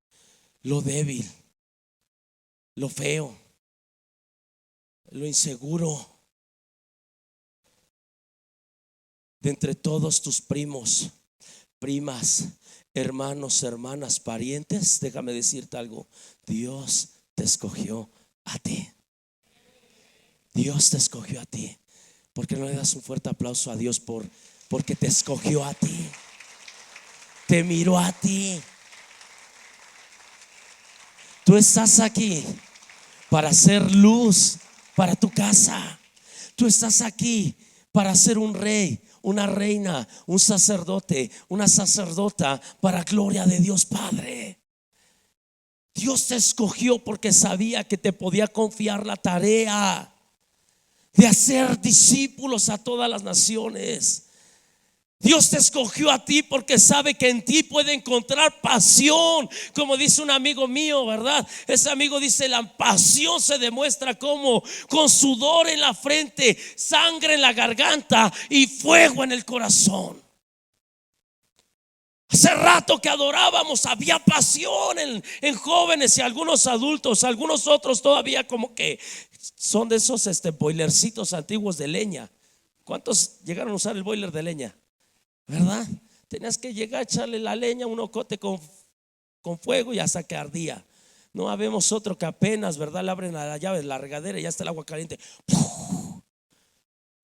lo débil, lo feo, lo inseguro. de entre todos tus primos, primas, hermanos, hermanas, parientes, déjame decirte algo: Dios te escogió a ti. Dios te escogió a ti. ¿Por qué no le das un fuerte aplauso a Dios porque te escogió a ti? Te miró a ti. Tú estás aquí para hacer luz para tu casa. Tú estás aquí para ser un rey, una reina, un sacerdote, una sacerdota para gloria de Dios Padre. Dios te escogió porque sabía que te podía confiar la tarea de hacer discípulos a todas las naciones. Dios te escogió a ti porque sabe que en ti puede encontrar pasión. Como dice un amigo mío, ¿verdad? Ese amigo dice: la pasión se demuestra como con sudor en la frente, sangre en la garganta y fuego en el corazón. Hace rato que adorábamos, había pasión en jóvenes y algunos adultos. Algunos otros todavía como que son de esos boilercitos antiguos de leña. ¿Cuántos llegaron a usar el boiler de leña? ¿Verdad? Tenías que llegar a echarle la leña, un ocote con fuego y hasta que ardía. No habemos otro que apenas, ¿verdad? Le abren a la llave de la regadera y ya está el agua caliente.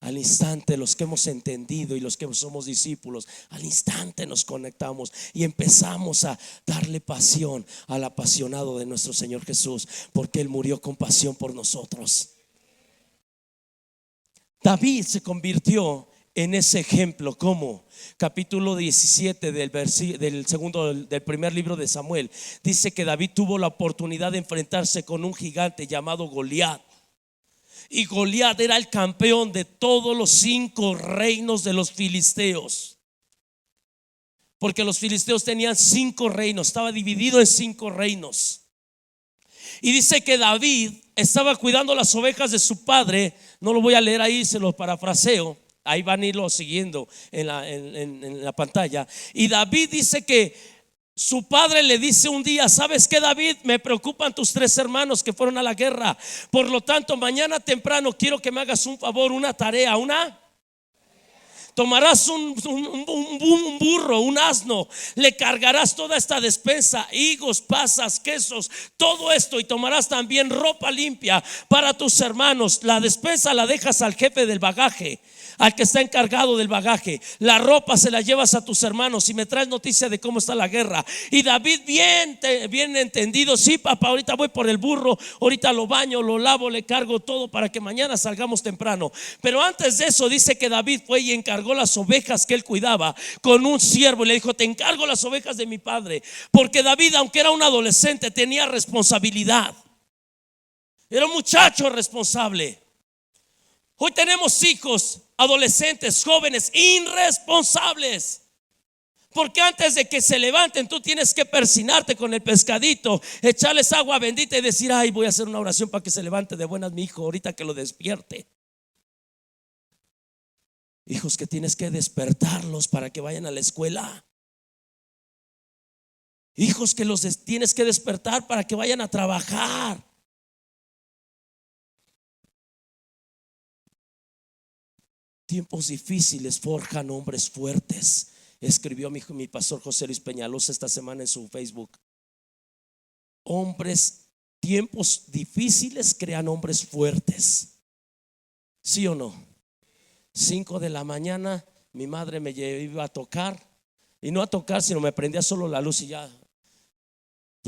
Al instante, los que hemos entendido y los que somos discípulos, al instante nos conectamos y empezamos a darle pasión al apasionado de nuestro Señor Jesús, porque Él murió con pasión por nosotros. David se convirtió en ese ejemplo. Como capítulo 17 del primer libro de Samuel dice que David tuvo la oportunidad de enfrentarse con un gigante llamado Goliat. Y Goliat era el campeón de todos los 5 reinos de los filisteos, porque los filisteos tenían 5 reinos, estaba dividido en 5 reinos. Y dice que David estaba cuidando las ovejas de su padre. No lo voy a leer ahí, se lo parafraseo. Ahí van a irlo siguiendo en la pantalla. Y David dice que su padre le dice un día: ¿sabes qué, David? Me preocupan tus 3 hermanos que fueron a la guerra. Por lo tanto, mañana temprano quiero que me hagas un favor, una tarea, tomarás un burro, un asno, le cargarás toda esta despensa, higos, pasas, quesos, todo esto, y tomarás también ropa limpia para tus hermanos. La despensa la dejas al jefe del bagaje, al que está encargado del bagaje. La ropa se la llevas a tus hermanos y me traes noticia de cómo está la guerra. Y David bien entendido: sí, papá, ahorita voy por el burro, ahorita lo baño, lo lavo, le cargo todo para que mañana salgamos temprano. Pero antes de eso dice que David fue y encargó las ovejas que él cuidaba con un siervo y le dijo: te encargo las ovejas de mi padre. Porque David, aunque era un adolescente, tenía responsabilidad. Era un muchacho responsable. Hoy tenemos hijos, adolescentes, jóvenes irresponsables, porque antes de que se levanten tú tienes que persinarte con el pescadito, echarles agua bendita y decir: ay, voy a hacer una oración para que se levante de buenas mi hijo, ahorita que lo despierte. Hijos que tienes que despertarlos para que vayan a la escuela. Hijos que los tienes que despertar para que vayan a trabajar. Tiempos difíciles forjan hombres fuertes, escribió mi pastor José Luis Peñalosa esta semana en su Facebook. Tiempos difíciles crean hombres fuertes. ¿Sí o no? 5 de la mañana mi madre me iba a tocar, y no a tocar, sino me prendía solo la luz y ya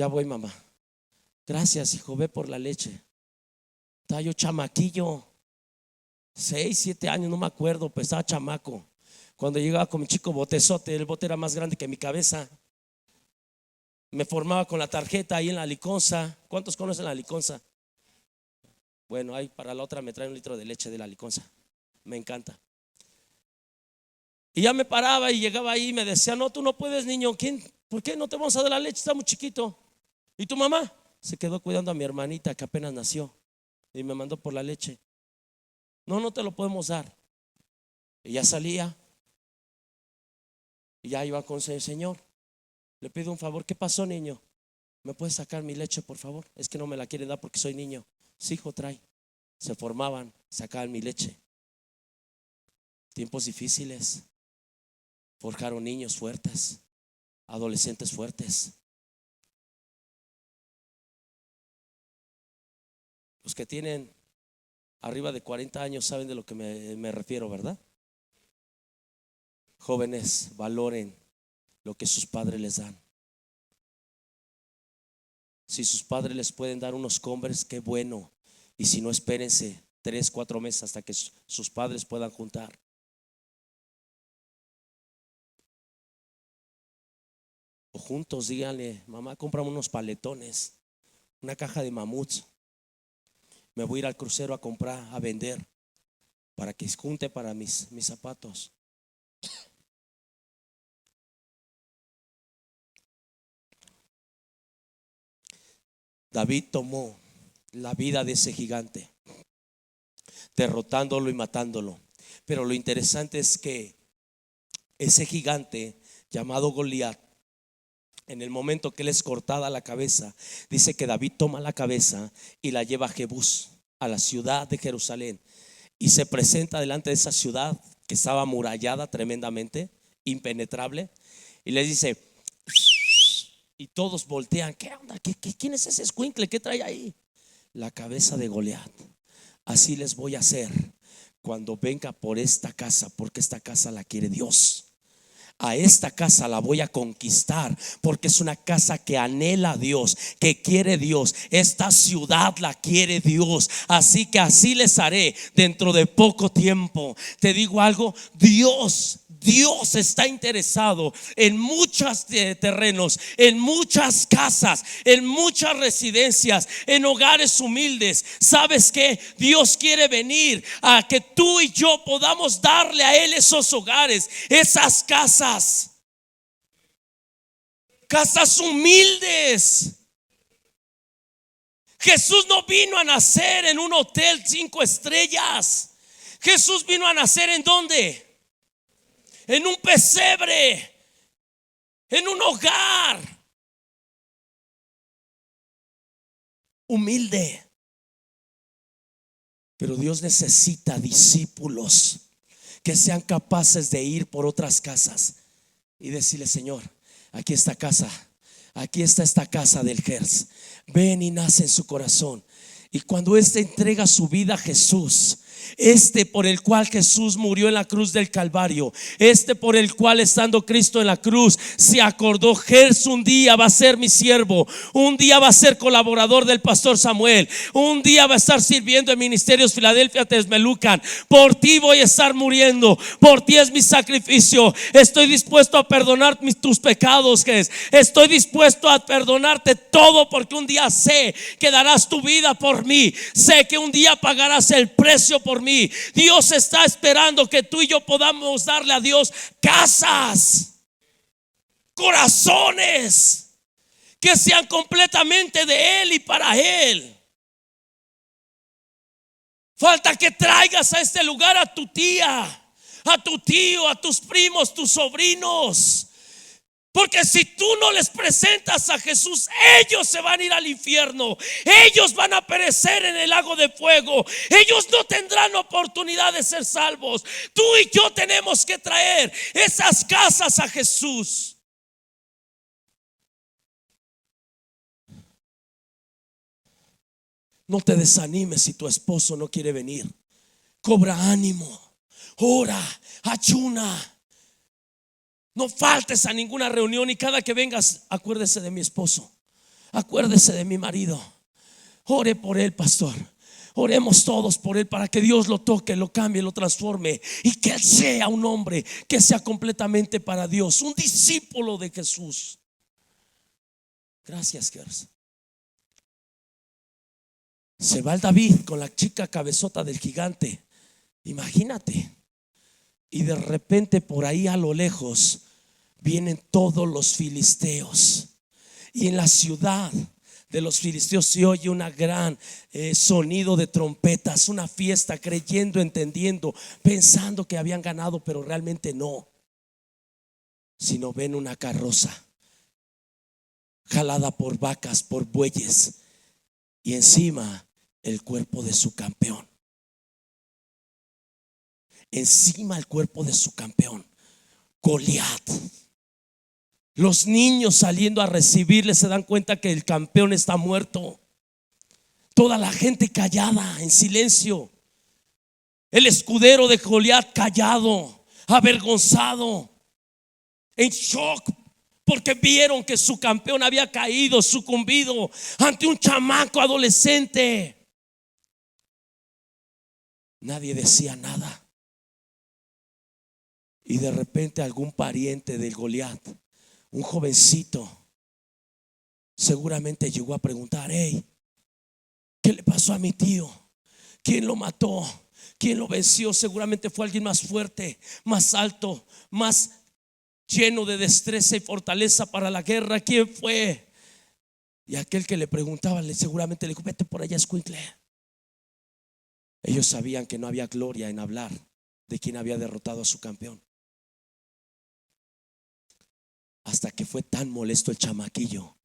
voy, mamá. Gracias, hijo, ve por la leche. Estaba yo chamaquillo, 6, 7 años, no me acuerdo, pues estaba chamaco. Cuando llegaba con mi chico botezote, el bote era más grande que mi cabeza. Me formaba con la tarjeta ahí en la liconza. ¿Cuántos conocen la liconza? Bueno, ahí para la otra me trae 1 litro de leche de la liconza. Me encanta. Y ya me paraba y llegaba ahí y me decía: no, tú no puedes, niño. ¿Por qué no te vamos a dar la leche? Está muy chiquito. ¿Y tu mamá? Se quedó cuidando a mi hermanita que apenas nació y me mandó por la leche. No te lo podemos dar. Y ya salía y ya iba con el Señor. Le pido un favor: ¿qué pasó, niño? ¿Me puedes sacar mi leche, por favor? Es que no me la quieren dar porque soy niño. Sí, hijo, trae. Se formaban, sacaban mi leche. Tiempos difíciles. Forjaron niños fuertes, adolescentes fuertes. Los que tienen arriba de 40 años saben de lo que me refiero, ¿verdad? Jóvenes, valoren lo que sus padres les dan. Si sus padres les pueden dar unos Converse, qué bueno. Y si no, espérense 3, 4 meses hasta que sus padres puedan juntar. O juntos díganle: mamá, cómprame unos paletones, una caja de mamuts. Me voy a ir al crucero a comprar, a vender, para que junte para mis zapatos. David tomó la vida de ese gigante, derrotándolo y matándolo. Pero lo interesante es que ese gigante llamado Goliat, en el momento que le es cortada la cabeza, dice que David toma la cabeza y la lleva a Jebús, a la ciudad de Jerusalén, y se presenta delante de esa ciudad que estaba amurallada tremendamente, impenetrable, y le dice, y todos voltean: ¿qué onda? ¿Quién es ese escuincle? ¿Qué trae ahí? La cabeza de Goliat. Así les voy a hacer cuando venga por esta casa, porque esta casa la quiere Dios. A esta casa la voy a conquistar, porque es una casa que anhela a Dios, que quiere Dios. Esta ciudad la quiere Dios. Así que así les haré dentro de poco tiempo. Te digo algo: Dios está interesado en muchos terrenos, en muchas casas, en muchas residencias, en hogares humildes. ¿Sabes qué? Dios quiere venir a que tú y yo podamos darle a Él esos hogares, esas casas humildes. Jesús no vino a nacer en un hotel 5 estrellas. Jesús vino a nacer ¿en dónde? En un pesebre, en un hogar humilde. Pero Dios necesita discípulos que sean capaces de ir por otras casas y decirle: Señor, aquí está casa, aquí está esta casa del Gers. Ven y nace en su corazón. Y cuando éste entrega su vida a Jesús, por el cual Jesús murió en la cruz del Calvario, por el cual, estando Cristo en la cruz, se acordó: Gers un día va a ser mi siervo, un día va a ser colaborador del pastor Samuel, un día va a estar sirviendo en Ministerios Filadelfia Texmelucan. Por ti voy a estar muriendo, por ti es mi sacrificio. Estoy dispuesto a perdonar tus pecados, Gers. Estoy dispuesto a perdonarte todo, porque un día sé que darás tu vida por mí. Sé que un día pagarás el precio por mí. Dios está esperando que tú y yo podamos darle a Dios casas, corazones que sean completamente de Él y para Él. Falta que traigas a este lugar a tu tía, a tu tío, a tus primos, tus sobrinos. Porque si tú no les presentas a Jesús, ellos se van a ir al infierno. Ellos van a perecer en el lago de fuego. Ellos no tendrán oportunidad de ser salvos. Tú y yo tenemos que traer esas casas a Jesús. No te desanimes si tu esposo no quiere venir. Cobra ánimo, ora, ayuna. No faltes a ninguna reunión, y cada que vengas, acuérdese de mi esposo, acuérdese de mi marido. Ore por él, pastor. Oremos todos por él, para que Dios lo toque, lo cambie, lo transforme, y que él sea un hombre que sea completamente para Dios, un discípulo de Jesús. Gracias, Gers. Se va el David con la chica cabezota del gigante. Imagínate. Y de repente, por ahí a lo lejos, vienen todos los filisteos. Y en la ciudad de los filisteos se oye una gran sonido de trompetas, una fiesta, creyendo, entendiendo, pensando que habían ganado, pero realmente no. Sino ven una carroza jalada por vacas, por bueyes, y encima el cuerpo de su campeón. Encima el cuerpo de su campeón. Goliat. Los niños saliendo a recibirle se dan cuenta que el campeón está muerto. Toda la gente callada, en silencio. El escudero de Goliat callado, avergonzado, en shock, porque vieron que su campeón había caído, sucumbido ante un chamaco adolescente. Nadie decía nada. Y de repente algún pariente del Goliat, un jovencito, seguramente llegó a preguntar: hey, ¿qué le pasó a mi tío? ¿Quién lo mató? ¿Quién lo venció? Seguramente fue alguien más fuerte, más alto, más lleno de destreza y fortaleza para la guerra. ¿Quién fue? Y aquel que le preguntaba seguramente le dijo: vete por allá, escuincle. Ellos sabían que no había gloria en hablar de quien había derrotado a su campeón. Hasta que fue tan molesto el chamaquillo.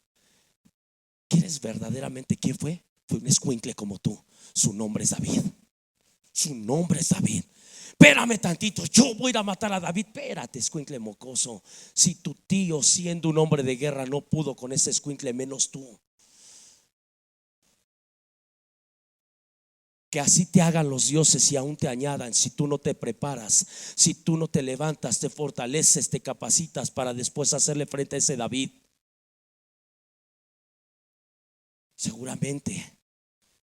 ¿Quieres verdaderamente quién fue? Fue un escuincle como tú. Su nombre es David. Su nombre es David. Espérame tantito, yo voy a ir a matar a David. Espérate, escuincle mocoso. Si tu tío, siendo un hombre de guerra, no pudo con ese escuincle, menos tú. Que así te hagan los dioses y aún te añadan si tú no te preparas, si tú no te levantas, te fortaleces, te capacitas para después hacerle frente a ese David. Seguramente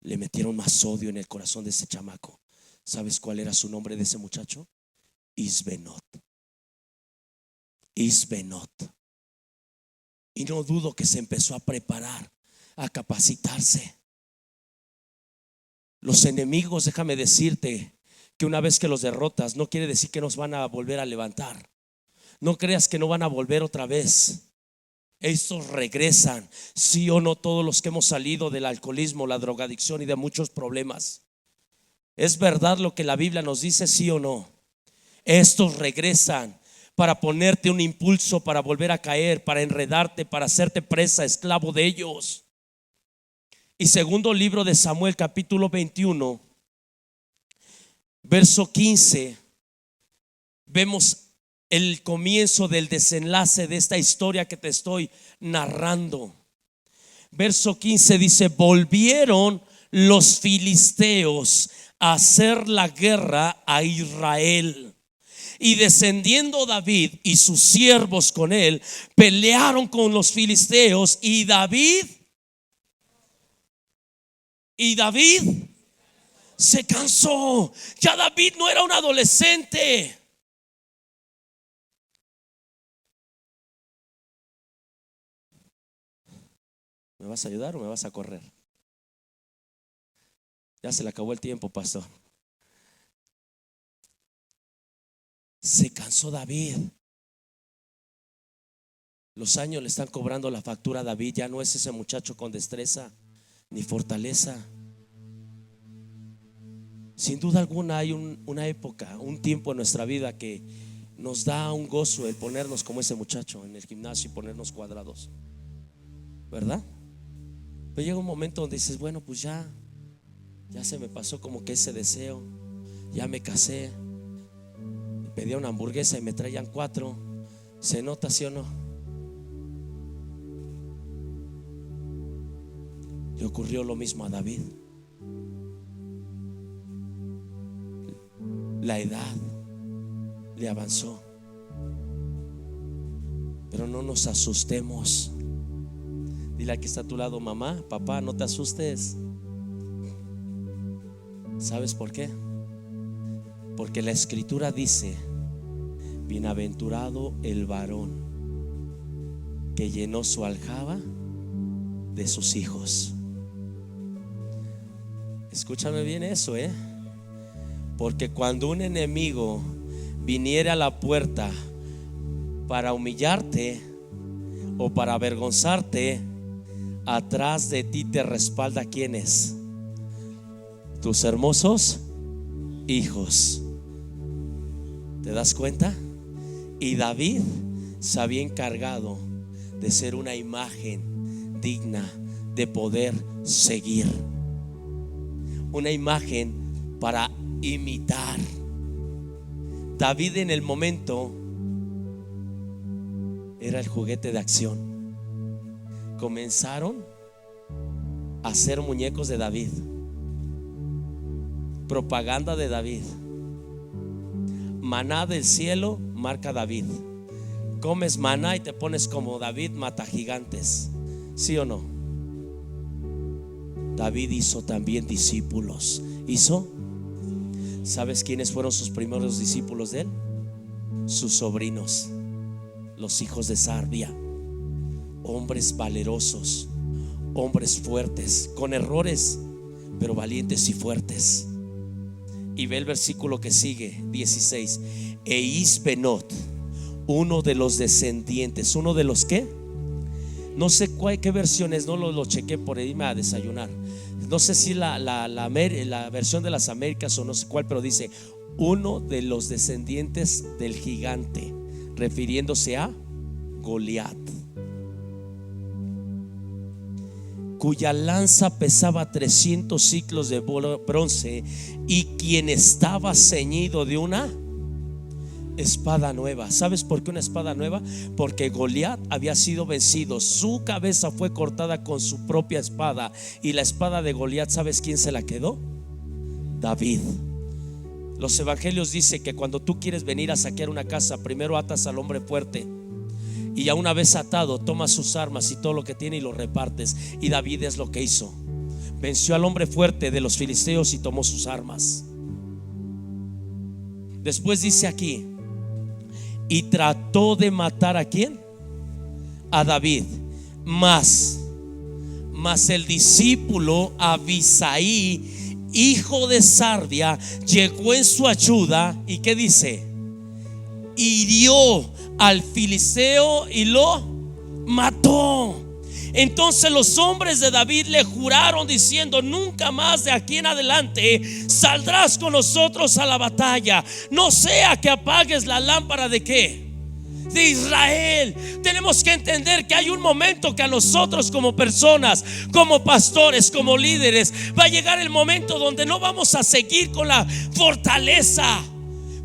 le metieron más odio en el corazón de ese chamaco. ¿Sabes cuál era su nombre de ese muchacho? Isbenot. Isbenot. Y no dudo que se empezó a preparar, a capacitarse. Los enemigos, déjame decirte que una vez que los derrotas, no quiere decir que nos van a volver a levantar. No creas que no van a volver otra vez. Estos regresan, sí o no, todos los que hemos salido del alcoholismo, la drogadicción y de muchos problemas. ¿Es verdad lo que la Biblia nos dice, sí o no? Estos regresan para ponerte un impulso para volver a caer, para enredarte, para hacerte presa, esclavo de ellos. Y segundo libro de Samuel, capítulo 21, verso 15, vemos el comienzo del desenlace de esta historia que te estoy narrando. Verso 15 dice: volvieron los filisteos a hacer la guerra a Israel. Y descendiendo David y sus siervos con él, pelearon con los filisteos. Y David se cansó. Ya David no era un adolescente. ¿Me vas a ayudar o me vas a correr? Ya se le acabó el tiempo, pastor. Se cansó David. Los años le están cobrando la factura a David. Ya no es ese muchacho con destreza ni fortaleza. Sin duda alguna hay una época, un tiempo en nuestra vida que nos da un gozo el ponernos como ese muchacho en el gimnasio y ponernos cuadrados, ¿verdad? Pero llega un momento donde dices: bueno, pues ya se me pasó como que ese deseo. Ya me casé, pedía una hamburguesa y me traían 4. ¿Se nota, sí o no? Le ocurrió lo mismo a David. La edad le avanzó. Pero no nos asustemos. Dile al que está a tu lado: mamá, papá, no te asustes. ¿Sabes por qué? Porque la escritura dice: bienaventurado el varón que llenó su aljaba de sus hijos. Escúchame bien eso, porque cuando un enemigo viniera a la puerta para humillarte o para avergonzarte, atrás de ti te respalda ¿quiénes? Tus hermosos hijos. ¿Te das cuenta? Y David se había encargado de ser una imagen digna de poder seguir, una imagen para imitar. David, en el momento era el juguete de acción. Comenzaron a hacer muñecos de David, propaganda de David. Maná del cielo, marca David. Comes maná y te pones como David, mata gigantes. ¿Sí o no? David hizo también discípulos. ¿Sabes quiénes fueron sus primeros discípulos de él? Sus sobrinos, los hijos de Sarvia. Hombres valerosos, hombres fuertes, con errores, pero valientes y fuertes. Y ve el versículo que sigue, 16. E Isbenot, uno de los descendientes, ¿uno de los qué? No sé qué versiones, no lo chequé por irme a desayunar. No sé si la versión de las Américas o no sé cuál, pero dice uno de los descendientes del gigante, refiriéndose a Goliat, cuya lanza pesaba 300 ciclos de bronce y quien estaba ceñido de una espada nueva. ¿Sabes por qué una espada nueva? Porque Goliat había sido vencido, su cabeza fue cortada con su propia espada, y la espada de Goliat, ¿sabes quién se la quedó? David. Los evangelios dicen que cuando tú quieres venir a saquear una casa, primero atas al hombre fuerte, y ya una vez atado, tomas sus armas y todo lo que tiene y lo repartes. Y David es lo que hizo. Venció al hombre fuerte de los filisteos y tomó sus armas. Después dice aquí, y trató de matar ¿a quién? A David. Mas el discípulo Abisaí, hijo de Sarvia, llegó en su ayuda. ¿Y qué dice? Hirió al filisteo y lo mató. Entonces los hombres de David le juraron diciendo: nunca más de aquí en adelante saldrás con nosotros a la batalla, no sea que apagues la lámpara de ¿qué? De Israel. Tenemos que entender que hay un momento que a nosotros como personas, como pastores, como líderes, va a llegar el momento donde no vamos a seguir con la fortaleza,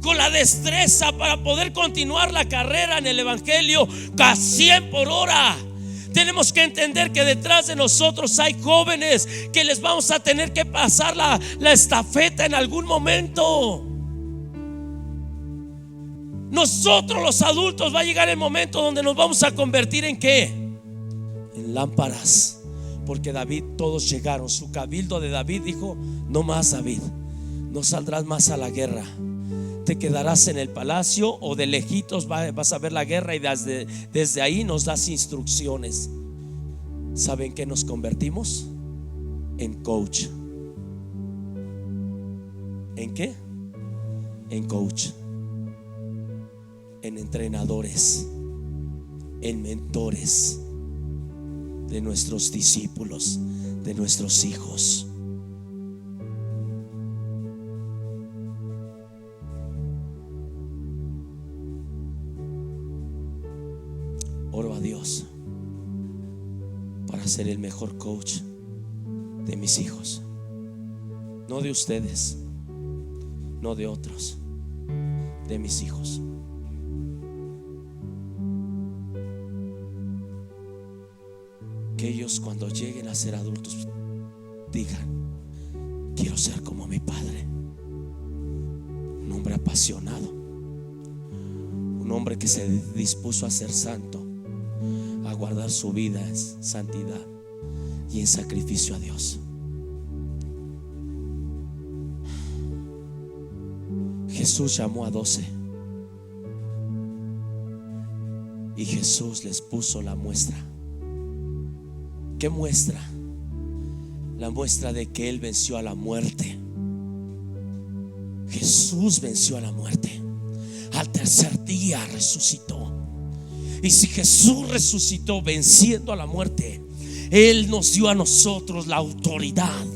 con la destreza para poder continuar la carrera en el evangelio a 100 por hora. Tenemos que entender que detrás de nosotros hay jóvenes que les vamos a tener que pasar la estafeta en algún momento. Nosotros los adultos va a llegar el momento donde nos vamos a convertir ¿en qué? En lámparas. Porque David, todos llegaron, su cabildo de David dijo: no más, David, no saldrás más a la guerra, te quedarás en el palacio o de lejitos vas a ver la guerra, y desde ahí nos das instrucciones. ¿Saben qué nos convertimos? En coach. ¿En qué? En coach, en entrenadores, en mentores de nuestros discípulos, de nuestros hijos. Oro a Dios para ser el mejor coach de mis hijos, no de ustedes, no de otros, de mis hijos. Que ellos, cuando lleguen a ser adultos, digan: quiero ser como mi padre. Un hombre apasionado, un hombre que se dispuso a ser santo, a guardar su vida en santidad y en sacrificio a Dios. Jesús llamó a 12 y Jesús les puso la muestra. ¿Qué muestra? La muestra de que Él venció a la muerte. Jesús venció a la muerte. Al tercer día resucitó. Y si Jesús resucitó venciendo a la muerte, Él nos dio a nosotros la autoridad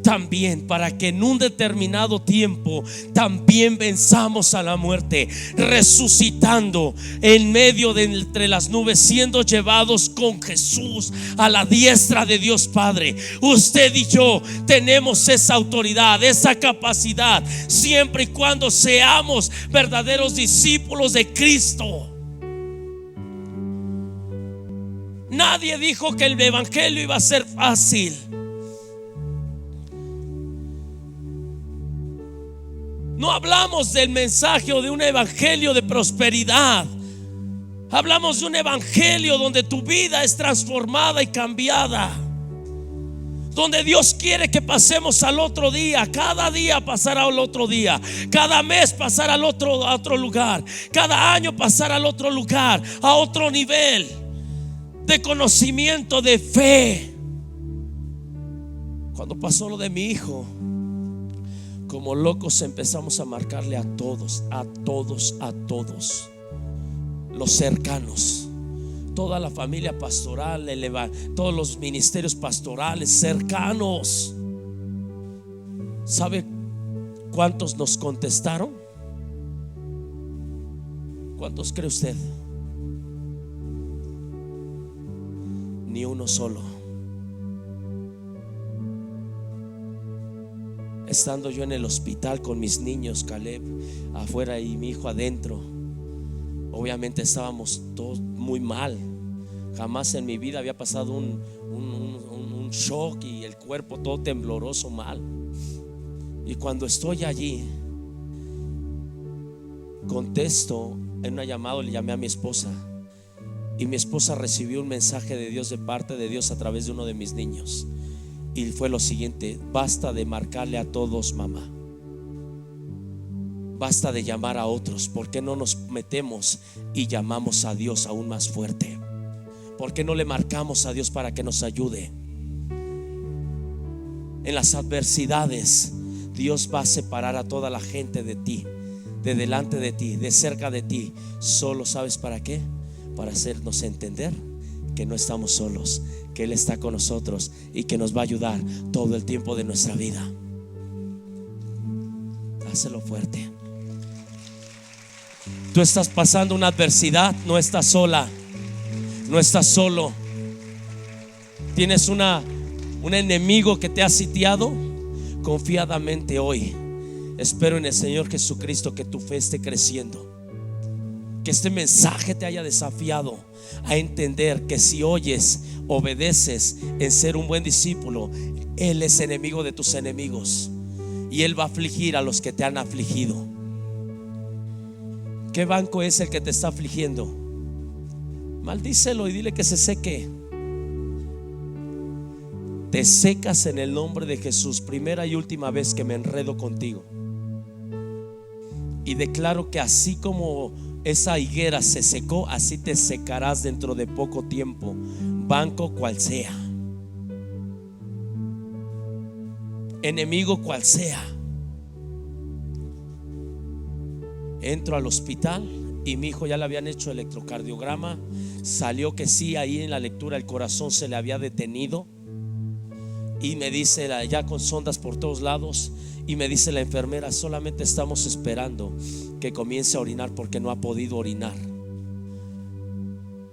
también para que en un determinado tiempo también venzamos a la muerte, resucitando en medio de entre las nubes, siendo llevados con Jesús a la diestra de Dios Padre. Usted y yo tenemos esa autoridad, esa capacidad, siempre y cuando seamos verdaderos discípulos de Cristo. Nadie dijo que el evangelio iba a ser fácil. No hablamos del mensaje o de un evangelio de prosperidad. Hablamos de un evangelio donde tu vida es transformada y cambiada, donde Dios quiere que pasemos al otro día. Cada día pasar al otro día, cada mes pasar a otro lugar, cada año pasar al otro lugar, a otro nivel de conocimiento, de fe. Cuando pasó lo de mi hijo, como locos empezamos a marcarle a todos, los cercanos, toda la familia pastoral, todos los ministerios pastorales cercanos. ¿Sabe cuántos nos contestaron? ¿Cuántos cree usted? Ni uno solo. Estando yo en el hospital con mis niños, Caleb afuera y mi hijo adentro, obviamente estábamos todos muy mal. Jamás en mi vida había pasado un shock y el cuerpo todo tembloroso, mal. Y cuando estoy allí, contesto en una llamada, le llamé a mi esposa, y mi esposa recibió un mensaje de Dios, de parte de Dios, a través de uno de mis niños. Y fue lo siguiente: basta de marcarle a todos, mamá. Basta de llamar a otros. ¿Por qué no nos metemos y llamamos a Dios aún más fuerte? ¿Por qué no le marcamos a Dios para que nos ayude? En las adversidades, Dios va a separar a toda la gente de ti, de delante de ti, de cerca de ti. Solo, ¿sabes para qué? Para hacernos entender que no estamos solos, que Él está con nosotros y que nos va a ayudar todo el tiempo de nuestra vida. Hácelo fuerte. Tú estás pasando una adversidad, no estás sola, no estás solo. Tienes un enemigo que te ha sitiado. Confiadamente hoy espero en el Señor Jesucristo que tu fe esté creciendo, que este mensaje te haya desafiado a entender que si oyes, obedeces en ser un buen discípulo, Él es enemigo de tus enemigos y Él va a afligir a los que te han afligido. ¿Qué banco es el que te está afligiendo? Maldícelo y dile que se seque. Te secas en el nombre de Jesús. Primera y última vez que me enredo contigo. Y declaro que así como esa higuera se secó, así te secarás dentro de poco tiempo, banco cual sea, enemigo cual sea. Entro al hospital y mi hijo ya le habían hecho electrocardiograma. Salió que sí, ahí en la lectura el corazón se le había detenido. Y me dice, ya con sondas por todos lados, y me dice la enfermera: solamente estamos esperando que comience a orinar porque no ha podido orinar.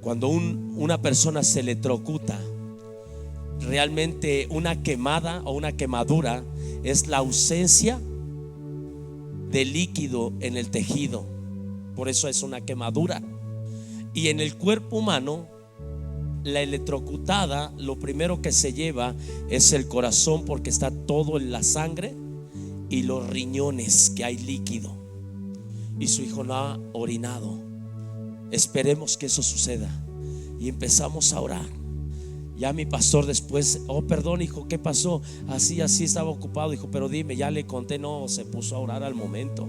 Cuando una persona se electrocuta, realmente una quemada o una quemadura es la ausencia de líquido en el tejido. Por eso es una quemadura. Y en el cuerpo humano, la electrocutada, lo primero que se lleva es el corazón, porque está todo en la sangre, y los riñones, que hay líquido. Y su hijo no ha orinado. Esperemos que eso suceda. Y empezamos a orar. Ya mi pastor después: oh, perdón, hijo, ¿qué pasó? Así estaba ocupado. Dijo: pero dime. Ya le conté. No, se puso a orar al momento.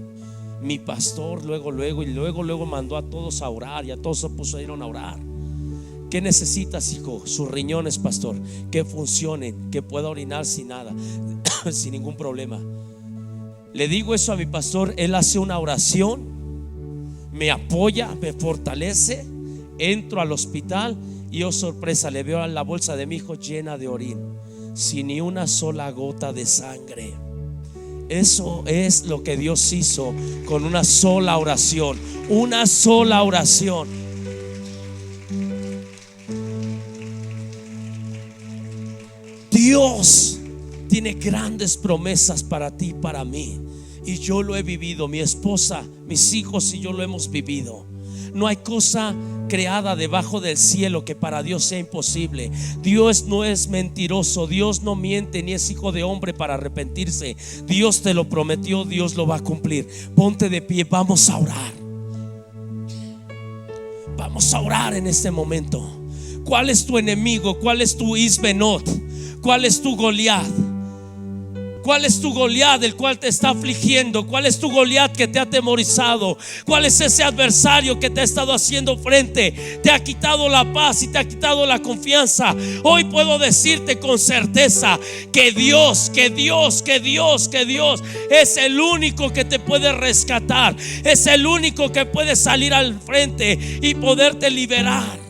Mi pastor luego mandó a todos a orar, y a todos se pusieron a orar. ¿Qué necesitas, hijo? Sus riñones, pastor, que funcionen, que pueda orinar sin nada, sin ningún problema. Le digo eso a mi pastor. Él hace una oración, me apoya, me fortalece. Entro al hospital y oh sorpresa, le veo la bolsa de mi hijo llena de orín, sin ni una sola gota de sangre. Eso es lo que Dios hizo con una sola oración. Una sola oración. Dios tiene grandes promesas para ti y para mí. Y yo lo he vivido. Mi esposa, mis hijos y yo lo hemos vivido. No hay cosa creada debajo del cielo que para Dios sea imposible. Dios no es mentiroso, Dios no miente ni es hijo de hombre para arrepentirse. Dios te lo prometió, Dios lo va a cumplir. Ponte de pie, vamos a orar. Vamos a orar en este momento. ¿Cuál es tu enemigo? ¿Cuál es tu Isbenot? ¿Cuál es tu Goliat? ¿Cuál es tu Goliat el cual te está afligiendo? ¿Cuál es tu Goliat que te ha atemorizado? ¿Cuál es ese adversario que te ha estado haciendo frente? Te ha quitado la paz y te ha quitado la confianza. Hoy puedo decirte con certeza que Dios es el único que te puede rescatar. Es el único que puede salir al frente y poderte liberar.